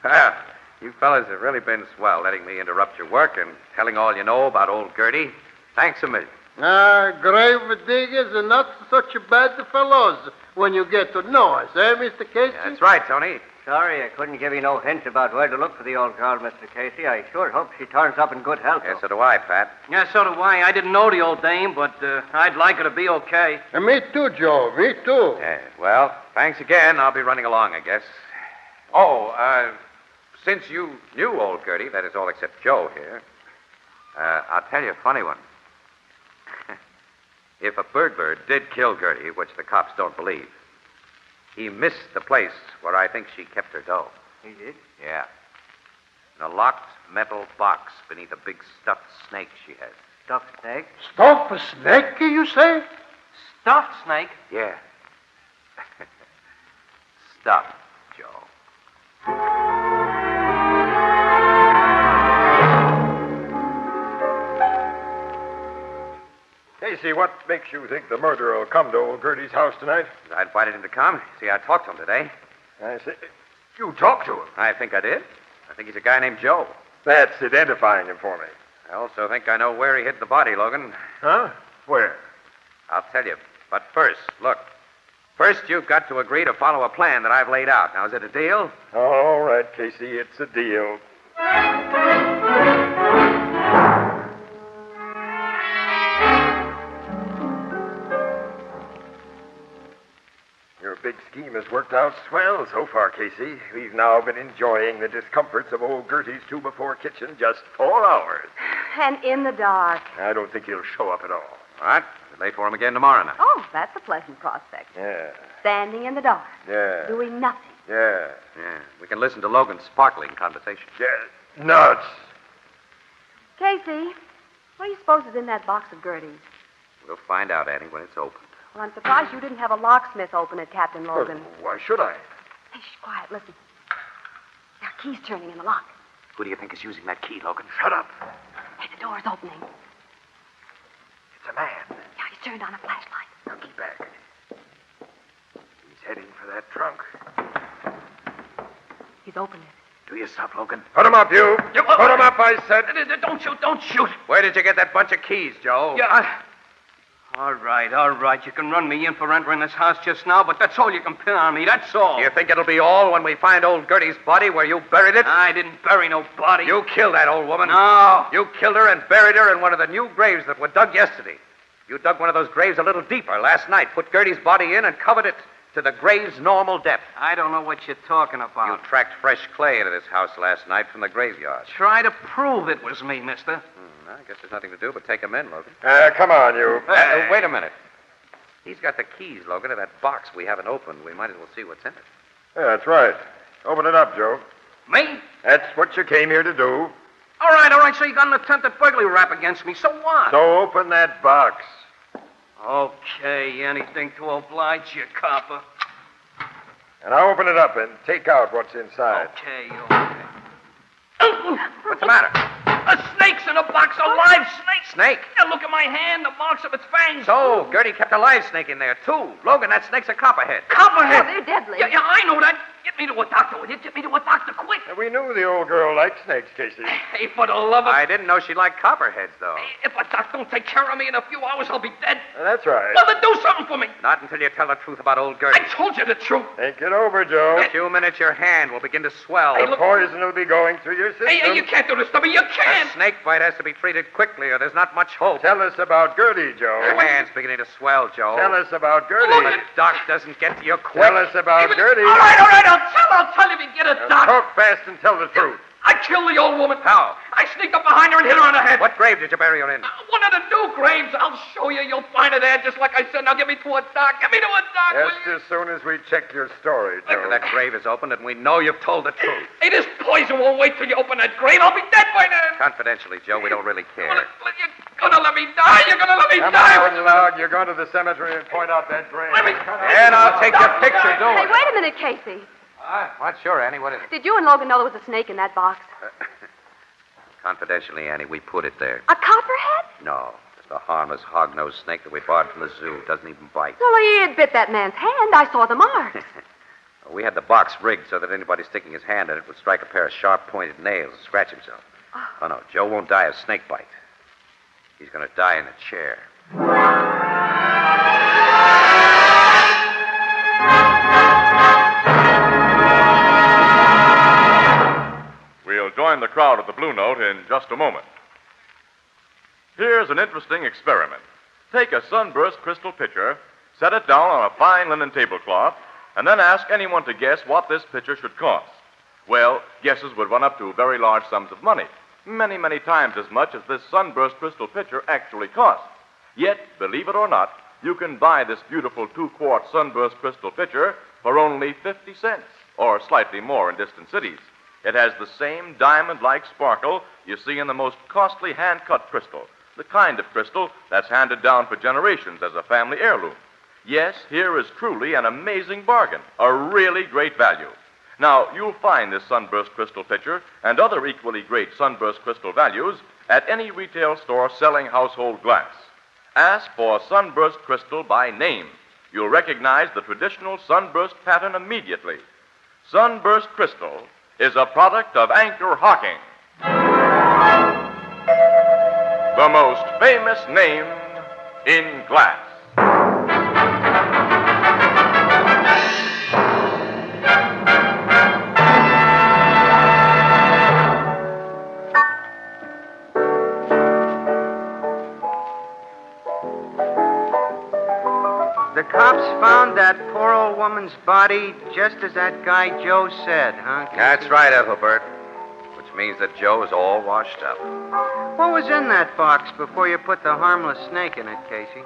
Well, you fellas have really been swell, letting me interrupt your work and telling all you know about old Gertie. Thanks a million. Grave diggers are not such bad fellows when you get to know us, eh, Mr. Casey? That's right, Tony. Sorry I couldn't give you no hint about where to look for the old girl, Mr. Casey. I sure hope she turns up in good health. Yes, so do I, Pat. Yeah, so do I. I didn't know the old dame, but I'd like her to be okay. Me too, Joe. Me too. Yeah, well, thanks again. I'll be running along, I guess. Oh, since you knew old Gertie, that is all except Joe here, I'll tell you a funny one. If a burglar did kill Gertie, which the cops don't believe, he missed the place where I think she kept her dough. He did? Yeah. In a locked metal box beneath a big stuffed snake she had. Stuffed snake? Stuffed snake, you say? Stuffed snake? Yeah. Stuffed, Joe. Hey, Casey, what makes you think the murderer will come to old Gertie's house tonight? I invited him to come. See, I talked to him today. I say, you talked to him? I think I did. I think he's a guy named Joe. That's identifying him for me. I also think I know where he hid the body, Logan. Huh? Where? I'll tell you. But first, look. First, you've got to agree to follow a plan that I've laid out. Now, is it a deal? All right, Casey, it's a deal. Your big scheme has worked out swell so far, Casey. We've now been enjoying the discomforts of old Gertie's 2-by-4 kitchen just 4 hours. And in the dark. I don't think he'll show up at all. All right. We'll lay for him again tomorrow night. Oh, that's a pleasant prospect. Yeah. Standing in the dark. Yeah. Doing nothing. Yeah. Yeah. We can listen to Logan's sparkling conversation. Yeah. Nuts. Casey, what do you suppose is in that box of Gertie's? We'll find out, Annie, when it's opened. Well, I'm surprised you didn't have a locksmith open it, Captain Logan. Why should I? Hey, shh, quiet, listen. There are keys turning in the lock. Who do you think is using that key, Logan? Shut up. Hey, the door's opening. It's a man. Yeah, he's turned on a flashlight. Now keep back. He's heading for that trunk. He's opened it. Do you stop, Logan? Put him up, you. Put him up, I said. Don't shoot, don't shoot. Where did you get that bunch of keys, Joe? Yeah, All right. You can run me in for entering this house just now, but that's all you can pin on me, that's all. You think it'll be all when we find old Gertie's body where you buried it? I didn't bury no body. You killed that old woman. No. You killed her and buried her in one of the new graves that were dug yesterday. You dug one of those graves a little deeper last night, put Gertie's body in, and covered it to the grave's normal depth. I don't know what you're talking about. You tracked fresh clay into this house last night from the graveyard. Try to prove it was me, mister. I guess there's nothing to do but take him in, Logan. Come on, you. Wait a minute. He's got the keys, Logan, to that box we haven't opened. We might as well see what's in it. Yeah, that's right. Open it up, Joe. Me? That's what you came here to do. All right. So you got an attempted burglary rap against me. So what? So open that box. Okay, anything to oblige you, copper. And I'll open it up and take out what's inside. Okay. What's the matter? A snake's in a box, a live snake. Snake? Yeah, look at my hand, the marks of its fangs. So, Gertie kept a live snake in there, too. Logan, that snake's a copperhead. Copperhead? Oh, they're deadly. Yeah, I know that. Get me to a doctor, will you? Get me to a doctor, quick. We knew the old girl liked snakes, Casey. Hey, for the love of... I didn't know she liked copperheads, though. If a doc don't take care of me in a few hours, I'll be dead. That's right. Well, then do something for me. Not until you tell the truth about old Gertie. I told you the truth. Think it over, Joe. In a few minutes, your hand will begin to swell. Hey, The poison will be going through your system. Hey, you can't do this to me. You can't. A snake bite has to be treated quickly, or there's not much hope. Tell us about Gertie, Joe. Your hand's beginning to swell, Joe. Tell us about Gertie. The doc doesn't get to you quick. Tell us about Gertie. All right. I'll tell you if you get a doc. Talk fast and tell the truth. I killed the old woman. How? I sneaked up behind her and hit her on the head. What grave did you bury her in? One of the new graves. I'll show you. You'll find her there, just like I said. Now get me to a doc. Get me to a doc, will Just you? as soon as we check your story, Joe. That grave is open, and we know you've told the truth. Hey, this poison won't wait till you open that grave. I'll be dead by then. Confidentially, Joe, we don't really care. You're gonna let me die. You're gonna let me Come die. on, Loud. You're going to the cemetery and point out that grave. And I'll take your picture, do Hey, it. wait a minute, Casey. What? Sure, Annie. What is it? Did you and Logan know there was a snake in that box? Confidentially, Annie, we put it there. A copperhead? No, just a harmless hog-nosed snake that we bought from the zoo. Doesn't even bite. Well, he had bit that man's hand. I saw the marks. We had the box rigged so that anybody sticking his hand in it would strike a pair of sharp-pointed nails and scratch himself. Oh, no, Joe won't die of snake bite. He's going to die in a chair. We'll join the crowd at the Blue Note in just a moment. Here's an interesting experiment. Take a sunburst crystal pitcher, set it down on a fine linen tablecloth, and then ask anyone to guess what this pitcher should cost. Well, guesses would run up to very large sums of money, many, many times as much as this sunburst crystal pitcher actually costs. Yet, believe it or not, you can buy this beautiful 2-quart sunburst crystal pitcher for only 50 cents, or slightly more in distant cities. It has the same diamond-like sparkle you see in the most costly hand-cut crystal, the kind of crystal that's handed down for generations as a family heirloom. Yes, here is truly an amazing bargain, a really great value. Now, you'll find this sunburst crystal pitcher and other equally great sunburst crystal values at any retail store selling household glass. Ask for Sunburst Crystal by name. You'll recognize the traditional sunburst pattern immediately. Sunburst Crystal is a product of Anchor Hocking, the most famous name in glass. The cops found that poor old woman's body just as that guy Joe said, huh? That's right, Ethelbert. Which means that Joe's all washed up. What was in that box before you put the harmless snake in it, Casey?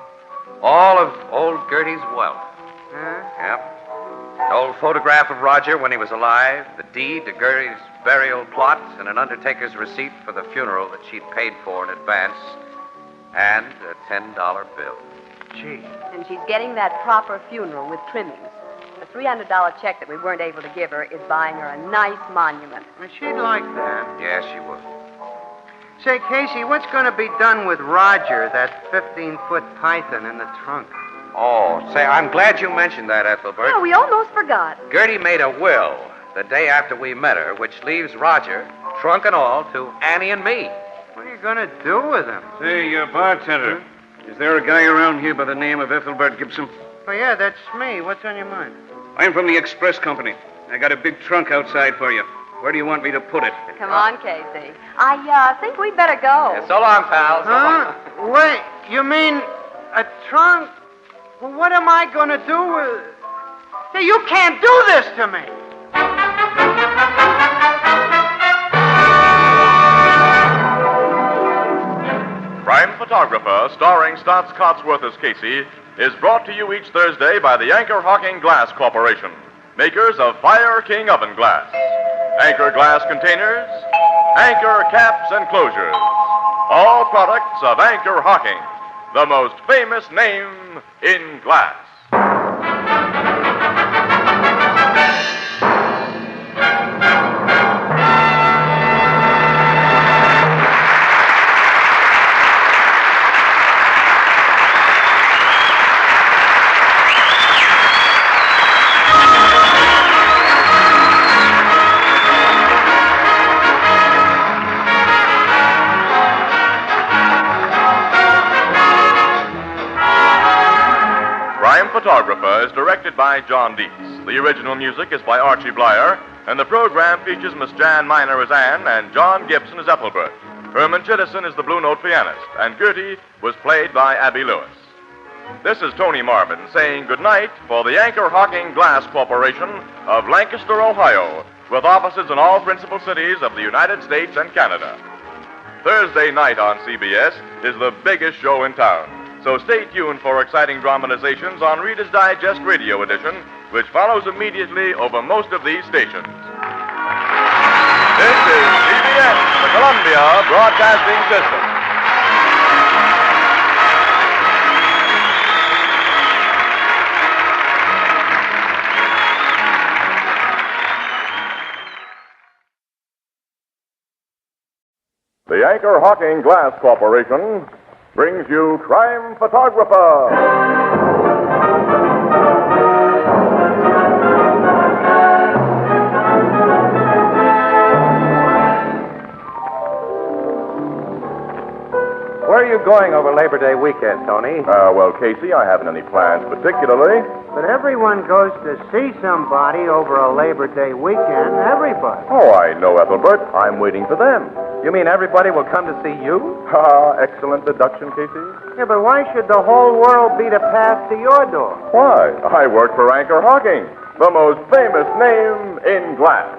All of old Gertie's wealth. Huh? Yep. An old photograph of Roger when he was alive, the deed to Gertie's burial plot, and an undertaker's receipt for the funeral that she'd paid for in advance, and a $10 bill. Gee. And she's getting that proper funeral with trimmings. The $300 check that we weren't able to give her is buying her a nice monument. Well, she'd like that. Yes, she would. Say, Casey, what's going to be done with Roger, that 15-foot python in the trunk? Oh, say, I'm glad you mentioned that, Ethelbert. Oh, we almost forgot. Gertie made a will the day after we met her, which leaves Roger, trunk and all, to Annie and me. What are you going to do with him? Say, bartender, is there a guy around here by the name of Ethelbert Gibson? Oh, yeah, that's me. What's on your mind? I'm from the Express Company. I got a big trunk outside for you. Where do you want me to put it? Come on, Casey. I think we'd better go. Yeah, so long, pal. So long. Wait, you mean a trunk? Well, what am I going to do with... Hey, you can't do this to me! Crime Photographer, starring Stotts Cotsworth as Casey, is brought to you each Thursday by the Anchor Hocking Glass Corporation, makers of Fire King oven glass, Anchor glass containers, Anchor caps and closures. All products of Anchor Hocking, the most famous name in glass. Photographer is directed by John Dietz. The original music is by Archie Blyer, and the program features Miss Jan Miner as Anne and John Gibson as Ethelbert. Herman Chittison is the Blue Note pianist, and Gertie was played by Abby Lewis. This is Tony Marvin saying goodnight for the Anchor Hocking Glass Corporation of Lancaster, Ohio, with offices in all principal cities of the United States and Canada. Thursday night on CBS is the biggest show in town. So stay tuned for exciting dramatizations on Reader's Digest Radio Edition, which follows immediately over most of these stations. This is CBS, the Columbia Broadcasting System. The Anchor Hocking Glass Corporation brings you Crime Photographer. Where are you going over Labor Day weekend, Tony? Well, Casey, I haven't any plans particularly. But everyone goes to see somebody over a Labor Day weekend. Everybody. Oh, I know, Ethelbert. I'm waiting for them. You mean everybody will come to see you? Excellent deduction, Casey. Yeah, but why should the whole world beat a path to your door? Why? I work for Anchor Hocking, the most famous name in glass.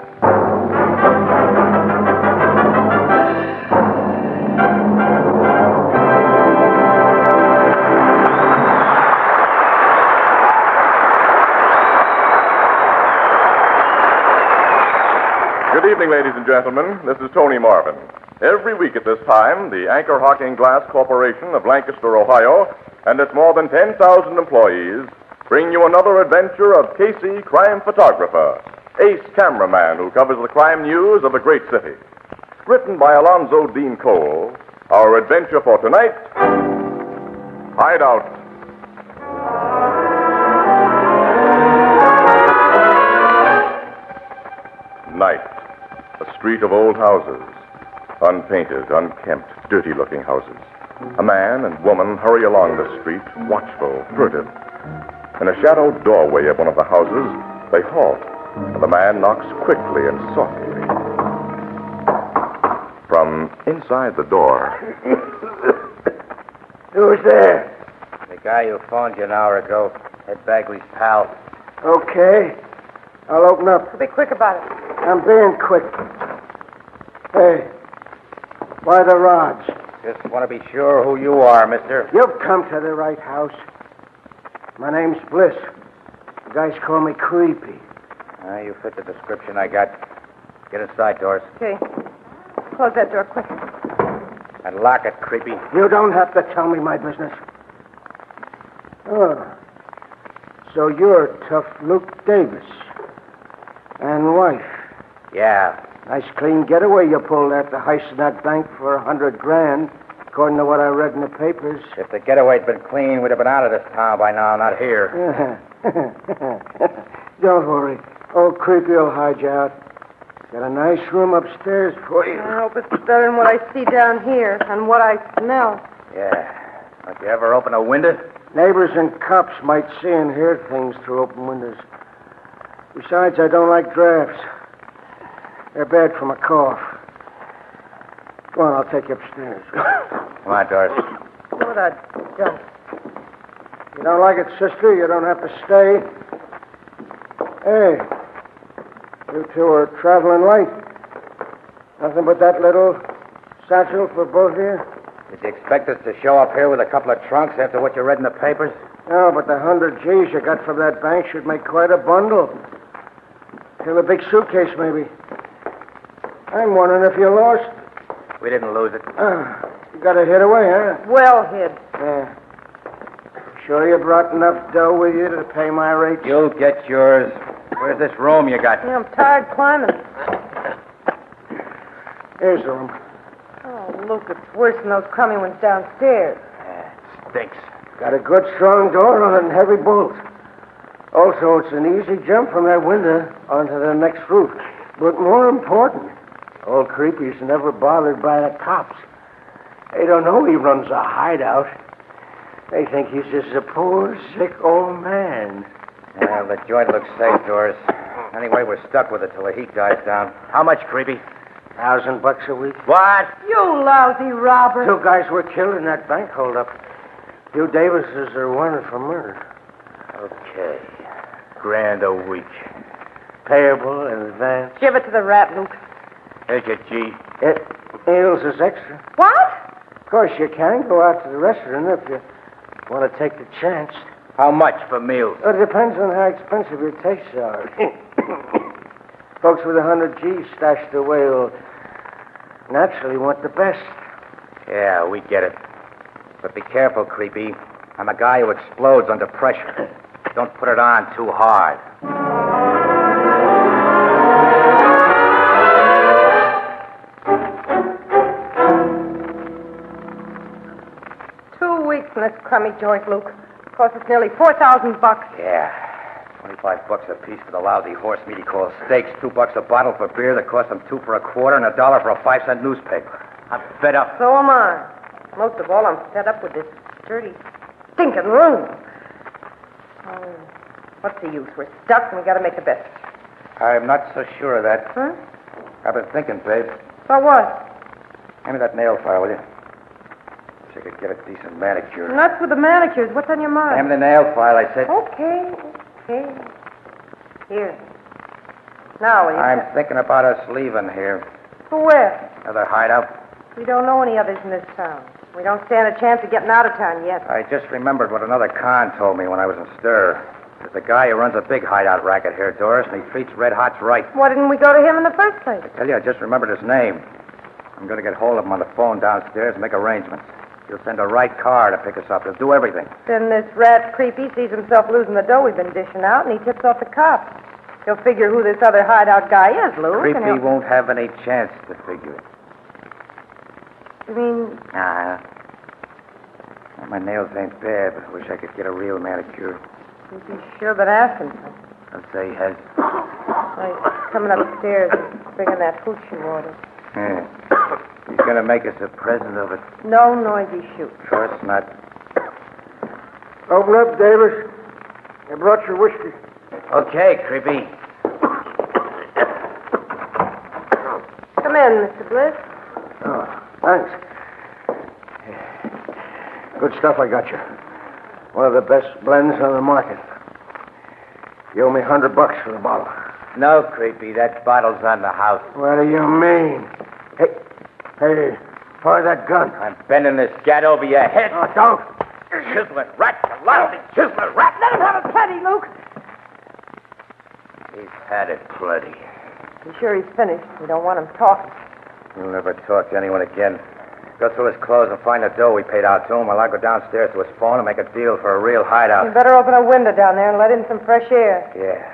Good evening, ladies and gentlemen. This is Tony Marvin. Every week at this time, the Anchor Hocking Glass Corporation of Lancaster, Ohio, and its more than 10,000 employees bring you another adventure of Casey, crime photographer, ace cameraman who covers the crime news of a great city. Written by Alonzo Dean Cole, our adventure for tonight, Hideout. Night. A street of old houses. Unpainted, unkempt, dirty-looking houses. A man and woman hurry along the street, watchful, furtive. In a shadowed doorway of one of the houses, they halt, and the man knocks quickly and softly. From inside the door, Who's there? The guy who phoned you an hour ago, Ed Bagley's pal. Okay. I'll open up. Be quick about it. I'm being quick. Hey, why the rods? Just want to be sure who you are, mister. You've come to the right house. My name's Bliss. The guys call me Creepy. You fit the description I got. Get inside, Doris. Okay. Close that door quick. And lock it, Creepy. You don't have to tell me my business. Oh. So you're tough Luke Davis. And wife. Yeah. Nice clean getaway you pulled after heisting that bank for $100,000, according to what I read in the papers. If the getaway'd been clean, we'd have been out of this town by now, not here. Don't worry. Old Creepy will hide you out. Got a nice room upstairs for you. I hope it's better than what I see down here and what I smell. Yeah. Don't you ever open a window? Neighbors and cops might see and hear things through open windows. Besides, I don't like drafts. They're bad for my cough. Go on, I'll take you upstairs. Come on, Doris. What a dump. You don't like it, sister? You don't have to stay. Hey, you two are traveling light. Nothing but that little satchel for both of you? Did you expect us to show up here with a couple of trunks after what you read in the papers? No, but the 100 G's you got from that bank should make quite a bundle. Fill a big suitcase, maybe. I'm wondering if you lost. We didn't lose it. You got a hit away, huh? Well hid. Yeah. Sure you brought enough dough with you to pay my rates? You'll get yours. Where's this room you got? Yeah, I'm tired climbing. Here's the room. Oh, look, it's worse than those crummy ones downstairs. It stinks. Got a good strong door on it and heavy bolts. Also, it's an easy jump from that window onto the next roof. But more important, old Creepy's never bothered by the cops. They don't know he runs a hideout. They think he's just a poor, sick old man. Well, the joint looks safe, Doris. Anyway, we're stuck with it till the heat dies down. How much, Creepy? $1,000 a week. What? You lousy robber. 2 guys were killed in that bank holdup. 2 Davises are wanted for murder. Okay. $1,000 a week. Payable in advance. Give it to the rat, Luke. Here's your G. Meals is extra. What? Of course, you can go out to the restaurant if you want to take the chance. How much for meals? Well, it depends on how expensive your tastes are. Folks with 100 G's stashed away will naturally want the best. Yeah, we get it. But be careful, Creepy. I'm a guy who explodes under pressure. Don't put it on too hard. 2 weeks in this crummy joint, Luke. Cost us nearly $4,000. Yeah. $25 a piece for the lousy horse meat he calls steaks, $2 a bottle for beer that cost him 2 for a quarter, and $1 for a 5-cent newspaper. I'm fed up. So am I. Most of all, I'm fed up with this dirty, stinking room. Oh, what's the use? We're stuck, and we got to make the best. I'm not so sure of that. Huh? I've been thinking, babe. About what? Hand me that nail file, will you? Wish I could get a decent manicure. Nuts with the manicures. What's on your mind? Hand me the nail file, I said. Okay. Here. Now, what do you I'm say? thinking about us leaving here. For where? Another hideout. We don't know any others in this town. We don't stand a chance of getting out of town yet. I just remembered what another con told me when I was in stir. There's a guy who runs a big hideout racket here, Doris, and he treats red hots right. Why didn't we go to him in the first place? I tell you, I just remembered his name. I'm going to get hold of him on the phone downstairs and make arrangements. He'll send a right car to pick us up. He'll do everything. Then this rat Creepy sees himself losing the dough we've been dishing out, and he tips off the cops. He'll figure who this other hideout guy is, Luke. Creepy and he'll... won't have any chance to figure it. You mean... My nails ain't bad, but I wish I could get a real manicure. Is he sure been asking for? I'll say he has. He's coming upstairs and bringing that hooch you ordered. Yeah. He's gonna make us a present of it. No noisy shoot. Of course not. Open up, Davis. I brought your whiskey. Okay, Creepy. Come in, Mr. Bliss. Oh, thanks. Good stuff I got you. One of the best blends on the market. You owe me $100 for the bottle. No, Creepy, that bottle's on the house. What do you mean? Hey, fire that gun. I'm bending this gat over your head. Oh, don't. Chiseling rat, you lousy chiseling rat. Let him have it plenty, Luke. He's had it plenty. You sure he's finished? We don't want him talking. He'll never talk to anyone again. Go through his clothes and find the dough we paid out to him while I go downstairs to his phone and make a deal for a real hideout. You better open a window down there and let in some fresh air. Yeah.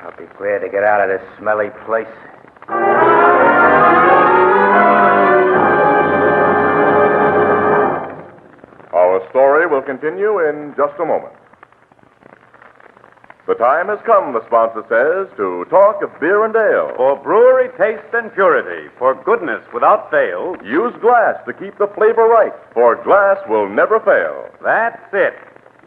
I'll be glad to get out of this smelly place. Our story will continue in just a moment. The time has come, the sponsor says, to talk of beer and ale. For brewery taste and purity, for goodness without fail. Use glass to keep the flavor right, for glass will never fail. That's it.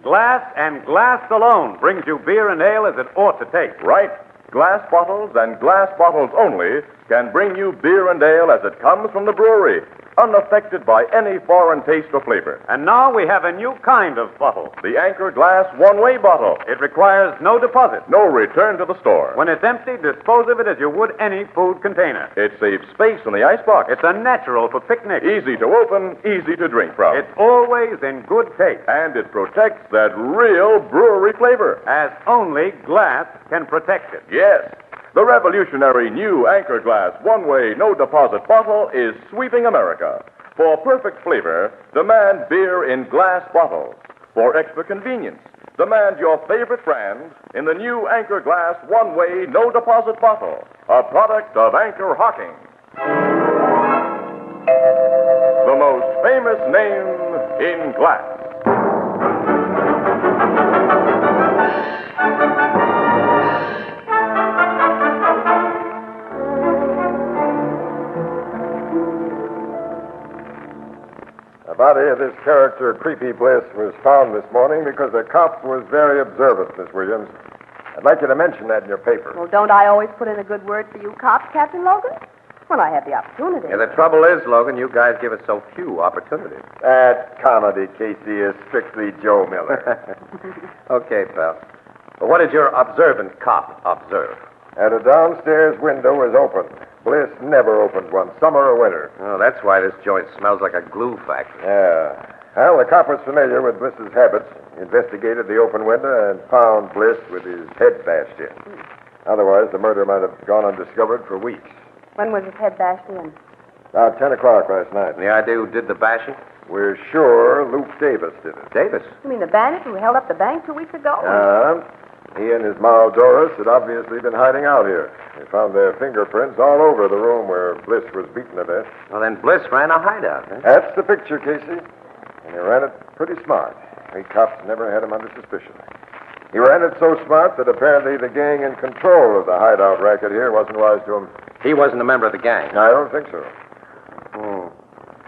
Glass and glass alone brings you beer and ale as it ought to taste. Right. Glass bottles and glass bottles only can bring you beer and ale as it comes from the brewery, unaffected by any foreign taste or flavor. And now we have a new kind of bottle. The Anchor Glass one-way bottle. It requires no deposit. No return to the store. When it's empty, dispose of it as you would any food container. It saves space in the icebox. It's a natural for picnics. Easy to open, easy to drink from. It's always in good taste. And it protects that real brewery flavor. As only glass can protect it. Yes. The revolutionary new Anchor Glass one-way no-deposit bottle is sweeping America. For perfect flavor, demand beer in glass bottles. For extra convenience, demand your favorite brand in the new Anchor Glass one-way no-deposit bottle, a product of Anchor Hocking. The most famous name in glass. The body of this character, Creepy Bliss, was found this morning because the cop was very observant, Miss Williams. I'd like you to mention that in your paper. Well, don't I always put in a good word for you cops, Captain Logan? When I have the opportunity. Yeah, the trouble is, Logan, you guys give us so few opportunities. That comedy, Casey, is strictly Joe Miller. Okay, pal. But what did your observant cop observe? And a downstairs window is open. Bliss never opened one, summer or winter. Oh, that's why this joint smells like a glue factory. Yeah. Well, the cop was familiar with Bliss's habits. He investigated the open window and found Bliss with his head bashed in. Otherwise, the murder might have gone undiscovered for weeks. When was his head bashed in? About 10 o'clock last night. Any idea who did the bashing? We're sure Luke Davis did it. Davis? You mean the bandit who held up the bank 2 weeks ago? He and his Mal Doris had obviously been hiding out here. They found their fingerprints all over the room where Bliss was beaten to death. Well, then Bliss ran a hideout, huh? That's the picture, Casey. And he ran it pretty smart. We cops never had him under suspicion. He ran it so smart that apparently the gang in control of the hideout racket here wasn't wise to him. He wasn't a member of the gang. I don't think so.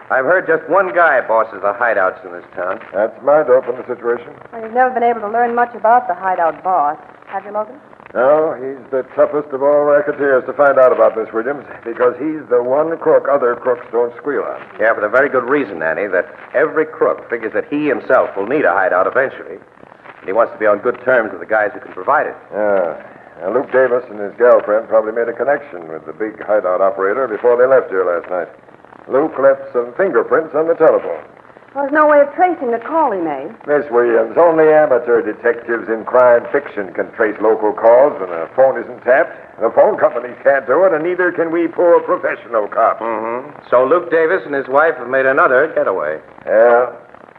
I've heard just one guy bosses the hideouts in this town. That's my dope in the situation. Well, you've never been able to learn much about the hideout boss, have you, Logan? No, he's the toughest of all racketeers to find out about, Miss Williams, because he's the one crook other crooks don't squeal on. Yeah, for the very good reason, Annie, that every crook figures that he himself will need a hideout eventually. And he wants to be on good terms with the guys who can provide it. Yeah. Now, Luke Davis and his girlfriend probably made a connection with the big hideout operator before they left here last night. Luke left some fingerprints on the telephone. Well, there's no way of tracing the call he made. Miss Williams, only amateur detectives in crime fiction can trace local calls when a phone isn't tapped. The phone companies can't do it, and neither can we poor professional cops. So Luke Davis and his wife have made another getaway. Yeah.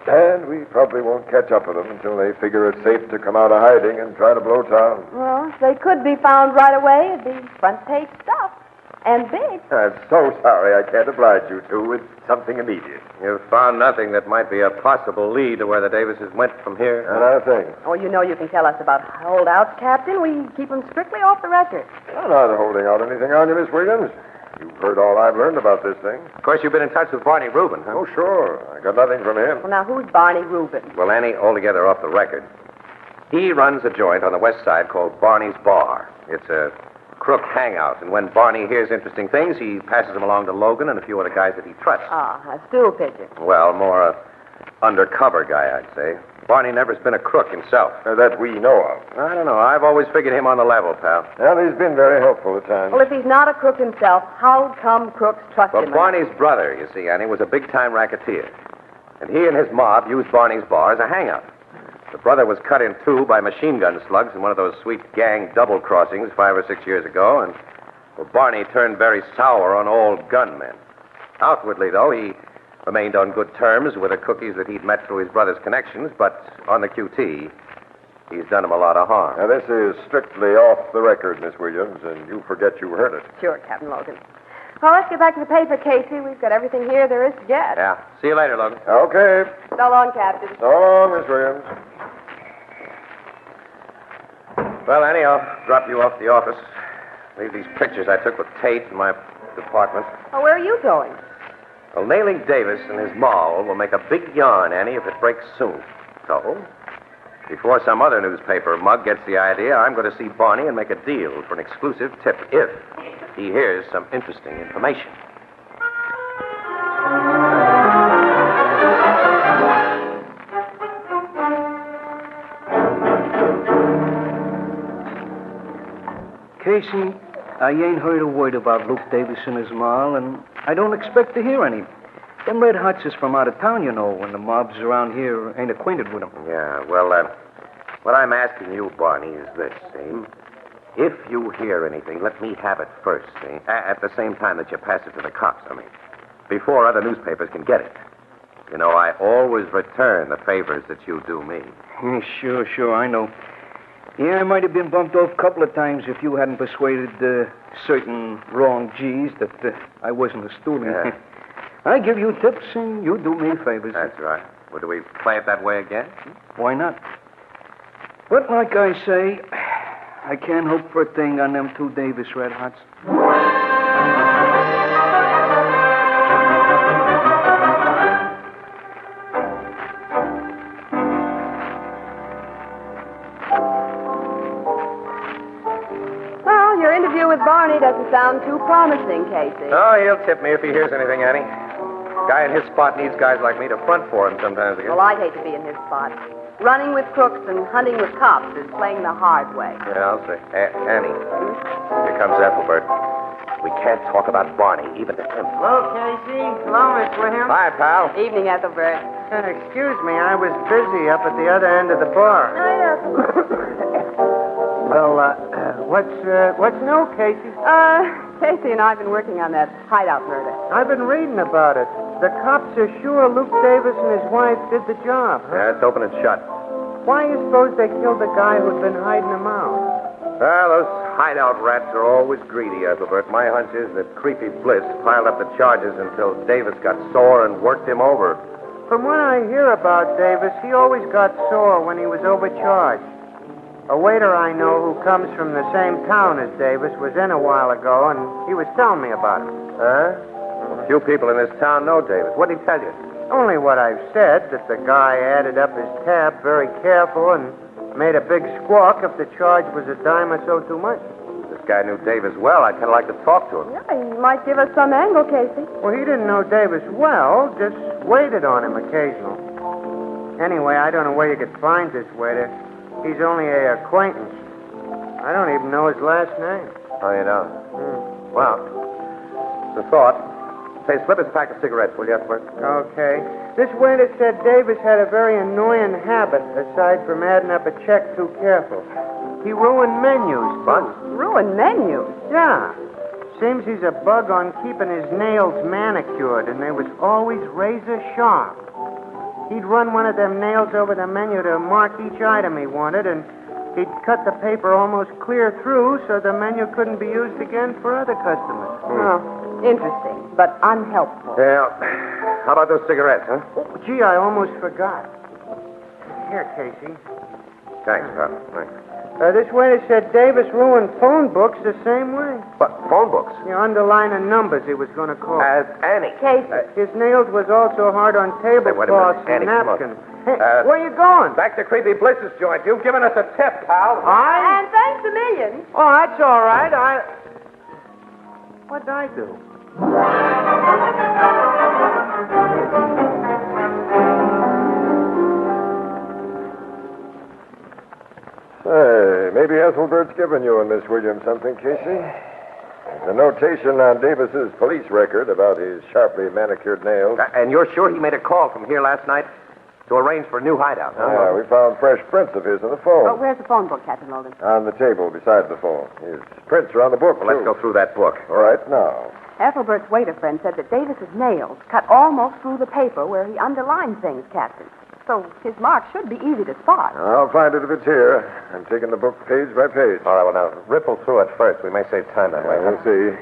And we probably won't catch up with them until they figure it's safe to come out of hiding and try to blow town. Well, if they could be found right away, it'd be front page stuff. And big. I'm so sorry I can't oblige you two with something immediate. You've found nothing that might be a possible lead to where the Davises went from here? Not a thing. Oh, you know you can tell us about holdouts, Captain. We keep them strictly off the record. I'm not holding out anything on you, Miss Williams. You've heard all I've learned about this thing. Of course, you've been in touch with Barney Rubin, huh? Oh, sure. I got nothing from him. Well, now, who's Barney Rubin? Well, Annie, altogether off the record. He runs a joint on the west side called Barney's Bar. It's a crook hangout, and when Barney hears interesting things, he passes them along to Logan and a few other guys that he trusts. Ah, a stool pigeon. Well, more a undercover guy, I'd say. Barney never's been a crook himself. That we know of. I don't know. I've always figured him on the level, pal. Well, he's been very helpful at times. Well, if he's not a crook himself, how come crooks trust Well, him? Barney's brother, you see, Annie, was a big-time racketeer. And he and his mob used Barney's bar as a hangout. The brother was cut in two by machine gun slugs in one of those sweet gang double crossings 5 or 6 years ago, and well, Barney turned very sour on old gunmen. Outwardly, though, he remained on good terms with the cookies that he'd met through his brother's connections, but on the QT, he's done him a lot of harm. Now, this is strictly off the record, Miss Williams, and you forget you heard it. Sure, Captain Logan. Well, let's get back to the paper, Casey. We've got everything here there is to get. Yeah. See you later, Logan. Okay. So long, Captain. So long, Miss Williams. Well, Annie, I'll drop you off the office. Leave these pictures I took with Tate in my department. Oh, where are you going? Well, nailing Davis and his moll will make a big yarn, Annie, if it breaks soon. So, before some other newspaper mug gets the idea, I'm going to see Barney and make a deal for an exclusive tip if he hears some interesting information. Casey, I ain't heard a word about Luke Davis and his moll, and I don't expect to hear any. Them red hots is from out of town, you know, when the mobs around here ain't acquainted with them. Yeah, well, what I'm asking you, Barney, is this, see? If you hear anything, let me have it first, see? At the same time that you pass it to the cops, I mean. Before other newspapers can get it. You know, I always return the favors that you do me. Sure, I know. Yeah, I might have been bumped off a couple of times if you hadn't persuaded certain wrong G's that I wasn't a student. Yeah. I give you tips and you do me favors. That's right. Well, do we play it that way again? Why not? But like I say, I can't hope for a thing on them two Davis red hots. Well, your interview with Barney doesn't sound too promising, Casey. Oh, he'll tip me if he hears anything, Annie. Guy in his spot needs guys like me to front for him sometimes again. Well, I'd hate to be in his spot. Running with crooks and hunting with cops is playing the hard way. Yeah, I'll say. Annie, here comes Ethelbert. We can't talk about Barney, even to him. Hello, Casey. Hello, Miss Williams. Hi, pal. Evening, Ethelbert. Excuse me, I was busy up at the other end of the bar. Well, what's new, Casey? Casey and I have been working on that hideout murder. I've been reading about it. The cops are sure Luke Davis and his wife did the job. Yeah, it's open and shut. Why do you suppose they killed the guy who'd been hiding them out? Well, those hideout rats are always greedy, Ethelbert. My hunch is that Creepy Bliss piled up the charges until Davis got sore and worked him over. From what I hear about Davis, he always got sore when he was overcharged. A waiter I know who comes from the same town as Davis was in a while ago, and he was telling me about it. Huh? A few people in this town know Davis. What did he tell you? Only what I've said, that the guy added up his tab very careful and made a big squawk if the charge was a dime or so too much. This guy knew Davis well. I'd kind of like to talk to him. Yeah, he might give us some angle, Casey. Well, he didn't know Davis well, just waited on him occasionally. Anyway, I don't know where you could find this waiter. He's only an acquaintance. I don't even know his last name. Oh, you don't? Well, it's a thought. Say, slip us a pack of cigarettes, will you, Ethelbert? Okay. This waiter said Davis had a very annoying habit, aside from adding up a check too careful. He ruined menus, too. Ruined menus? Yeah. Seems he's a bug on keeping his nails manicured, and they was always razor sharp. He'd run one of them nails over the menu to mark each item he wanted, and He'd cut the paper almost clear through so the menu couldn't be used again for other customers. Oh, interesting, but unhelpful. Yeah. How about those cigarettes, huh? Oh, gee, I almost forgot. Here, Casey. Thanks, pal. Thanks. This waiter said Davis ruined phone books the same way. What, phone books? Yeah, underlining numbers he was going to call. As Annie. Casey. His nails was also hard on Hey, wait a tablecloths minute. and Annie, come on. napkins. Hey, where you going? Back to Creepy Bliss's joint. You've given us a tip, pal. And thanks a million. Oh, that's all right. What'd I do? Say, maybe Ethelbert's given you and Miss Williams something, Casey. There's a notation on Davis's police record about his sharply manicured nails. And you're sure he made a call from here last night to arrange for a new hideout, huh? Yeah, we found fresh prints of his on the phone. Where's the phone book, Captain Logan? On the table beside the phone. His prints are on the book, Well, let's too. go through that book. All right, now. Ethelbert's waiter friend said that Davis's nails cut almost through the paper where he underlined things, Captain. So his mark should be easy to spot. I'll find it if it's here. I'm taking the book page by page. All right, well, now, ripple through it first. We may save time that way. We'll see.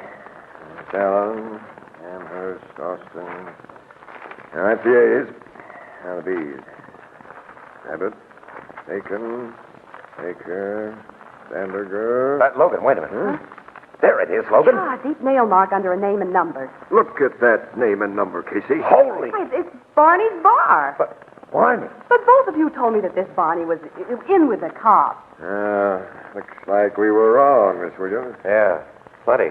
Allen, Amherst, Austin. All right, the A's. Now the B's. Abbott, Aiken, Baker, Vanderger. Logan, wait a minute. There it is, Logan. Ah, a deep nail mark under a name and number. Look at that name and number, Casey. Holy. Wait, it's Barney's bar. Barney. But both of you told me that this Barney was in with the cops. Looks like we were wrong, Miss Williams. Yeah, plenty.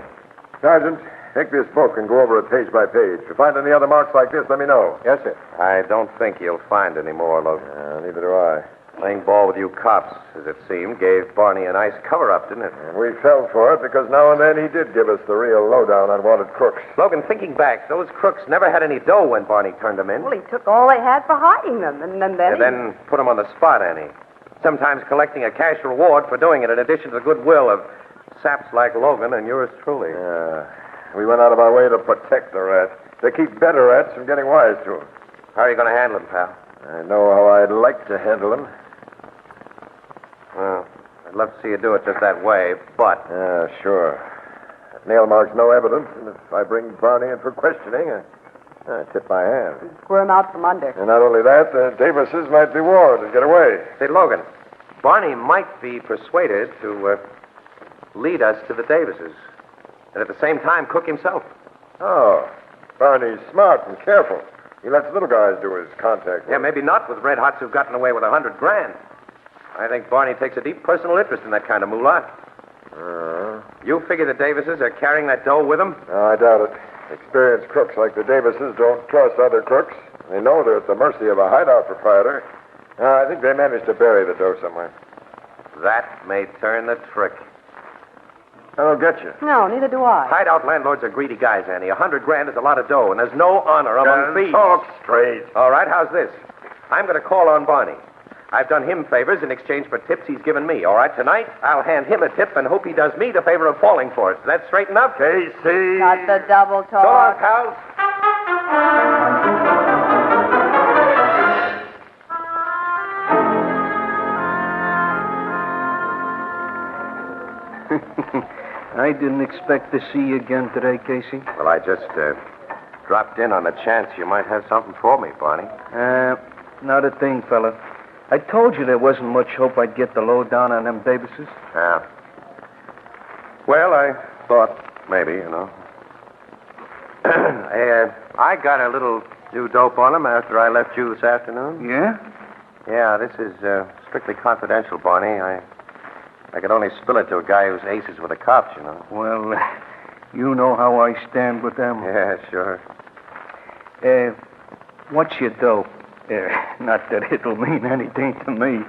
Sergeant, take this book and go over it page by page. If you find any other marks like this, let me know. Yes, sir. I don't think you'll find any more, Logan. Neither do I. Playing ball with you cops, as it seemed, gave Barney a nice cover-up, didn't it? And we fell for it because now and then he did give us the real lowdown on wanted crooks. Logan, thinking back, those crooks never had any dough when Barney turned them in. Well, he took all they had for hiding them, and then put them on the spot, Annie. Sometimes collecting a cash reward for doing it in addition to the goodwill of saps like Logan and yours truly. Yeah. We went out of our way to protect the rat, to keep better rats from getting wise to him. How are you going to handle him, pal? I know how I'd like to handle him. Well, I'd love to see you do it just that way, but... Yeah, sure. Nail mark's no evidence, and if I bring Barney in for questioning, I tip my hand. squirm out from under. And not only that, the Davises might be warned and get away. Say, Logan, Barney might be persuaded to lead us to the Davises, and at the same time cook himself. Oh, Barney's smart and careful. He lets little guys do his contact work. Yeah, maybe not with red hots who've gotten away with $100 grand. I think Barney takes a deep personal interest in that kind of moolah. You figure the Davises are carrying that dough with them? No, I doubt it. Experienced crooks like the Davises don't trust other crooks. They know they're at the mercy of a hideout proprietor. I think they managed to bury the dough somewhere. That may turn the trick. I don't get you. No, neither do I. Hideout landlords are greedy guys, Annie. $100 grand is a lot of dough, and there's no honor among thieves. Talk straight. All right, how's this? I'm going to call on Barney. I've done him favors in exchange for tips he's given me. All right, tonight I'll hand him a tip and hope he does me the favor of falling for it. Is that straight enough? Casey. Got the double talk. So long, pals. I didn't expect to see you again today, Casey. Well, I just dropped in on the chance you might have something for me, Barney. Not a thing, fella. I told you there wasn't much hope I'd get the lowdown on them Davises. Yeah. Well, I thought maybe, you know. I got a little new dope on him after I left you this afternoon. Yeah? Yeah, this is strictly confidential, Barney. I could only spill it to a guy who's aces with the cops, you know. Well, you know how I stand with them. Yeah, sure. What's your dope? Not that it'll mean anything to me.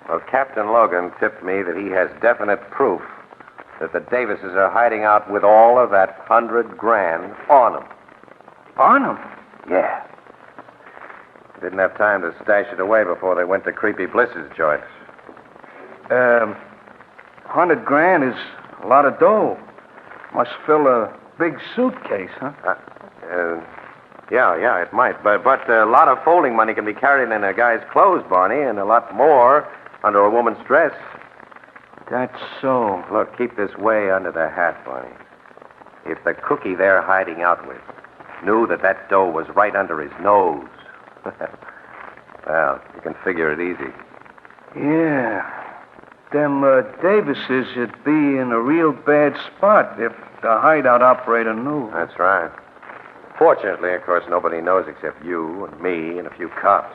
Well, Captain Logan tipped me that he has definite proof that the Davises are hiding out with all of that $100 grand on them. On them? Yeah. Didn't have time to stash it away before they went to Creepy Bliss's joint. $100 grand is a lot of dough. Must fill a big suitcase, huh? Yeah, it might. But a lot of folding money can be carried in a guy's clothes, Barney, and a lot more Under a woman's dress. That's so. Look, keep this way under the hat, Barney. If the cookie they're hiding out with knew that dough was right under his nose, well, you can figure it easy. Yeah. Them Davises would be in a real bad spot if the hideout operator knew. That's right. Fortunately, of course, nobody knows except you and me and a few cops.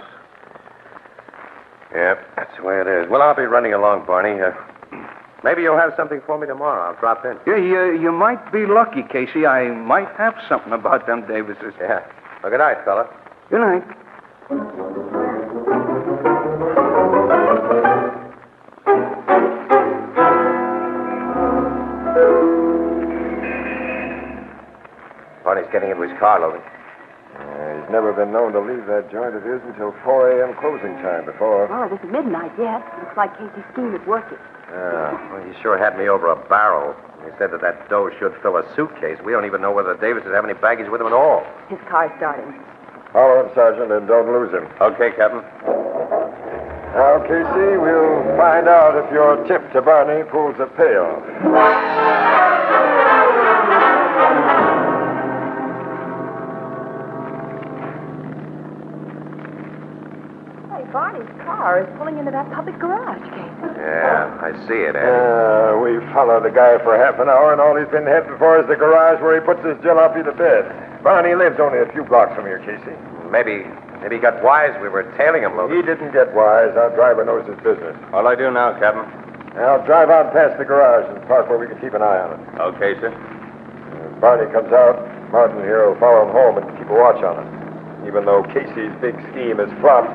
Yep, that's the way it is. Well, I'll be running along, Barney. Maybe you'll have something for me tomorrow. I'll drop in. Yeah, you might be lucky, Casey. I might have something about them Davises. Yeah. Well, good night, fella. Good night. Barney's getting into his car, Logan. He's never been known to leave that joint of his until 4 a.m. closing time before. Well, it isn't midnight yet. Looks like Casey's scheme is working. Well, he sure had me over a barrel. He said that dough should fill a suitcase. We don't even know whether Davises have any baggage with him at all. His car's starting. Follow him, Sergeant, and don't lose him. Okay, Captain. Now, Casey, we'll find out if your tip to Barney pulls a payoff. Barney's car is pulling into that public garage, Casey. Yeah, I see it, Eddie. We followed the guy for half an hour, and all he's been heading for is the garage where he puts his jalopy to bed. Barney lives only a few blocks from here, Casey. Maybe he got wise. We were tailing him, Logan. He didn't get wise. Our driver knows his business. What'll I do now, Captain? I'll drive out past the garage and park where we can keep an eye on it. Okay, sir. If Barney comes out, Martin here will follow him home and keep a watch on him. Even though Casey's big scheme is flopped,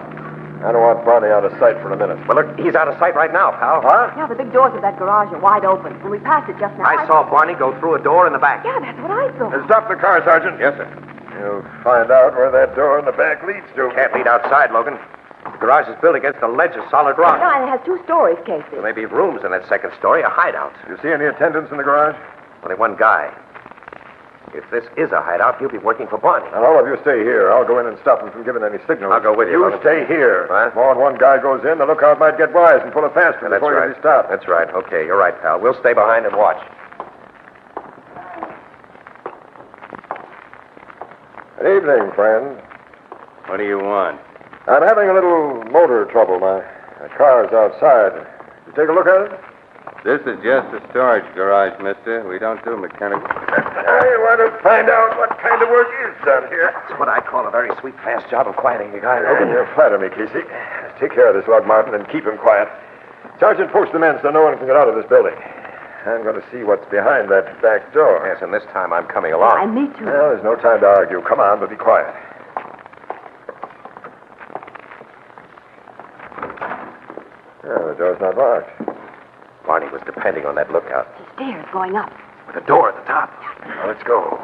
I don't want Barney out of sight for a minute. Well, look, he's out of sight right now, pal. What? Yeah, the big doors of that garage are wide open. When we passed it just now, I saw Barney go through a door in the back. Yeah, that's what I saw. Stop the car, Sergeant. Yes, sir. You'll find out where that door in the back leads to. Can't lead outside, Logan. The garage is built against a ledge of solid rock. Yeah, and it has 2 stories, Casey. There may be rooms in that second story, a hideout. You see any attendants in the garage? Only one guy. If this is a hideout, he'll be working for Barney. Now, all of you stay here. I'll go in and stop him from giving any signals. I'll go with you. You stay here. What? More than one guy goes in, the lookout might get wise and pull a fast one before right. you can be stopped. That's right. Okay, you're right, pal. We'll stay behind and watch. Good evening, friend. What do you want? I'm having a little motor trouble. My car's outside. You take a look at it? This is just a storage garage, mister. We don't do mechanical. I want to find out what kind of work is done here. That's what I call a very sweet, fast job of quieting a guy. Logan, you flatter me, Casey. Take care of this lug, Martin, and keep him quiet. Sergeant, post the men so no one can get out of this building. I'm going to see what's behind that back door. Yes, and this time I'm coming along. And me too. Well, there's no time to argue. Come on, but be quiet. Oh, the door's not locked. Barney was depending on that lookout. The stairs going up. With a door at the top. Now, let's go.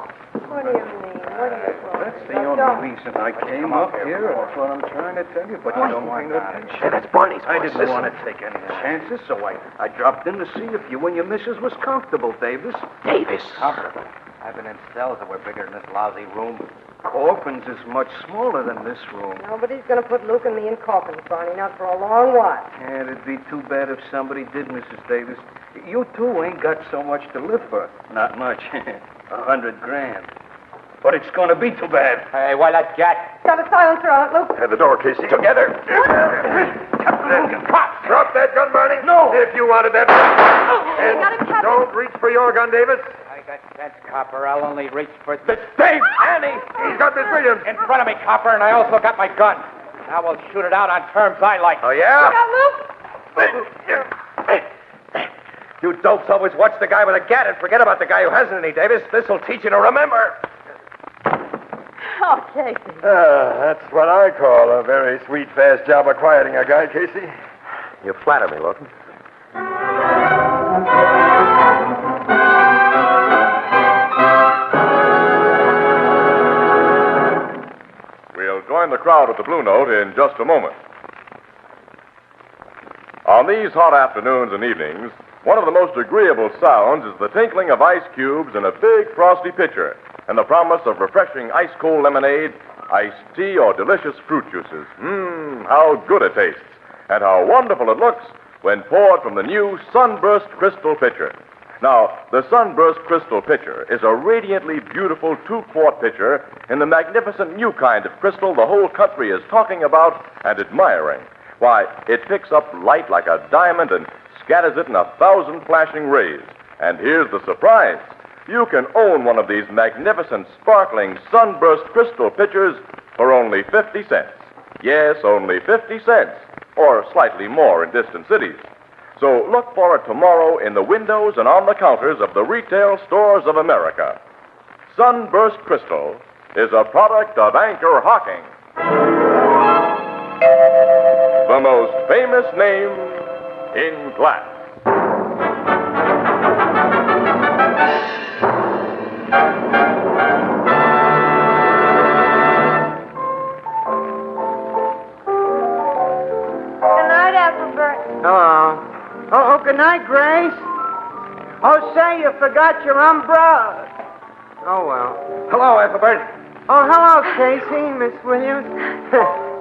What do you mean? What do you want? That's the only reason I came up here. That's what I'm trying to tell you, but you don't pay no attention. Hey, that's Barney's I voice. didn't want to take any chances, so I dropped in to see if you and your missus was comfortable, Davis. Davis? Comfortable? I've been in cells that were bigger than this lousy room. Coffins is much smaller than this room. Nobody's going to put Luke and me in coffins, Barney, not for a long while. And it'd be too bad if somebody did, Mrs. Davis. You two ain't got so much to live for. Not much. $100,000. But it's going to be too bad. Hey, why that gat? Got a silencer on it, Luke. Have the door, Casey. Together. Drop that gun, Barney. No. If you wanted that. And don't reach for your gun, Davis. I got sense, Copper. I'll only reach for this. Dave! Annie! He's got this Williams. In front of me, Copper, and I also got my gun. Now we'll shoot it out on terms I like. Oh, yeah? Luke. You dopes always watch the guy with a gat and forget about the guy who hasn't any, Davis. This'll teach you to remember. Oh, Casey. That's what I call a very sweet, fast job of quieting a guy, Casey. You flatter me, Logan. We'll join the crowd at the Blue Note in just a moment. On these hot afternoons and evenings, one of the most agreeable sounds is the tinkling of ice cubes in a big frosty pitcher and the promise of refreshing ice-cold lemonade, iced tea, or delicious fruit juices. How good it tastes and how wonderful it looks when poured from the new Sunburst Crystal Pitcher. Now, the Sunburst Crystal Pitcher is a radiantly beautiful 2-quart pitcher in the magnificent new kind of crystal the whole country is talking about and admiring. Why, it picks up light like a diamond and scatters it in 1,000 flashing rays. And here's the surprise. You can own one of these magnificent, sparkling Sunburst Crystal Pitchers for only 50 cents. Yes, only 50 cents, or slightly more in distant cities. So look for it tomorrow in the windows and on the counters of the retail stores of America. Sunburst Crystal is a product of Anchor Hocking, the most famous name in glass. Hello. Oh, good night, Grace. Oh, say, you forgot your umbrella. Oh, well. Hello, Ethelbert. Oh, hello, Casey, Miss Williams.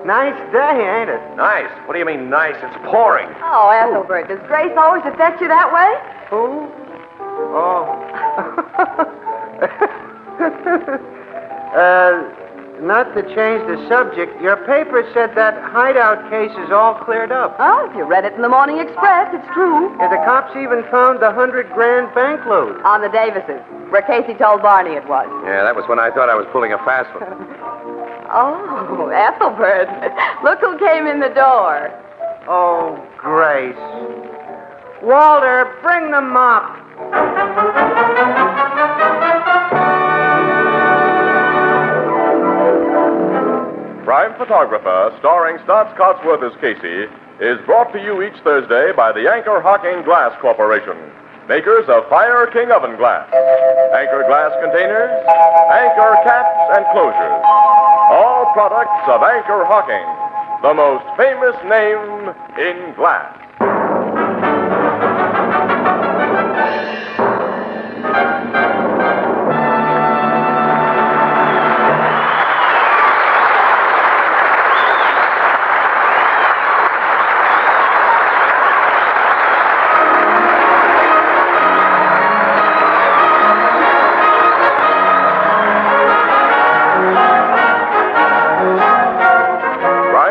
Nice day, ain't it? Nice. What do you mean, nice? It's pouring. Oh, Ethelbert, does Grace always affect you that way? Who? Oh. Not to change the subject, your paper said that hideout case is all cleared up. Oh, if you read it in the Morning Express, it's true. Yeah, the cops even found the $100,000 bankload. On the Davises, where Casey told Barney it was. Yeah, that was when I thought I was pulling a fast one. Oh, Ethelbert, look who came in the door. Oh, Grace. Walter, bring the mop. Prime Photographer, starring Stotts Cotsworth as Casey, is brought to you each Thursday by the Anchor Hocking Glass Corporation, makers of Fire King Oven Glass, Anchor Glass Containers, Anchor Caps and Closures. All products of Anchor Hocking, the most famous name in glass.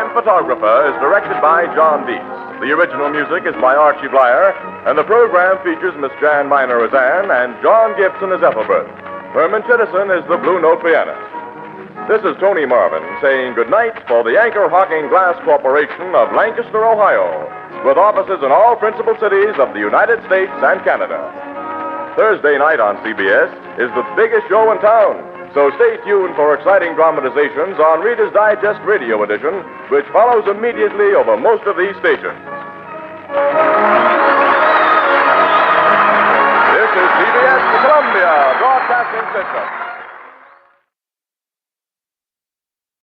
Photographer is directed by John Dietz. The original music is by Archie Blyer, and the program features Miss Jan Miner as Anne and John Gibson as Ethelbert. Herman Chittison is the Blue Note pianist. This is Tony Marvin saying goodnight for the Anchor Hocking Glass Corporation of Lancaster, Ohio, with offices in all principal cities of the United States and Canada. Thursday night on CBS is the biggest show in town. So stay tuned for exciting dramatizations on Reader's Digest Radio Edition, which follows immediately over most of these stations. This is CBS, the Columbia Broadcasting System.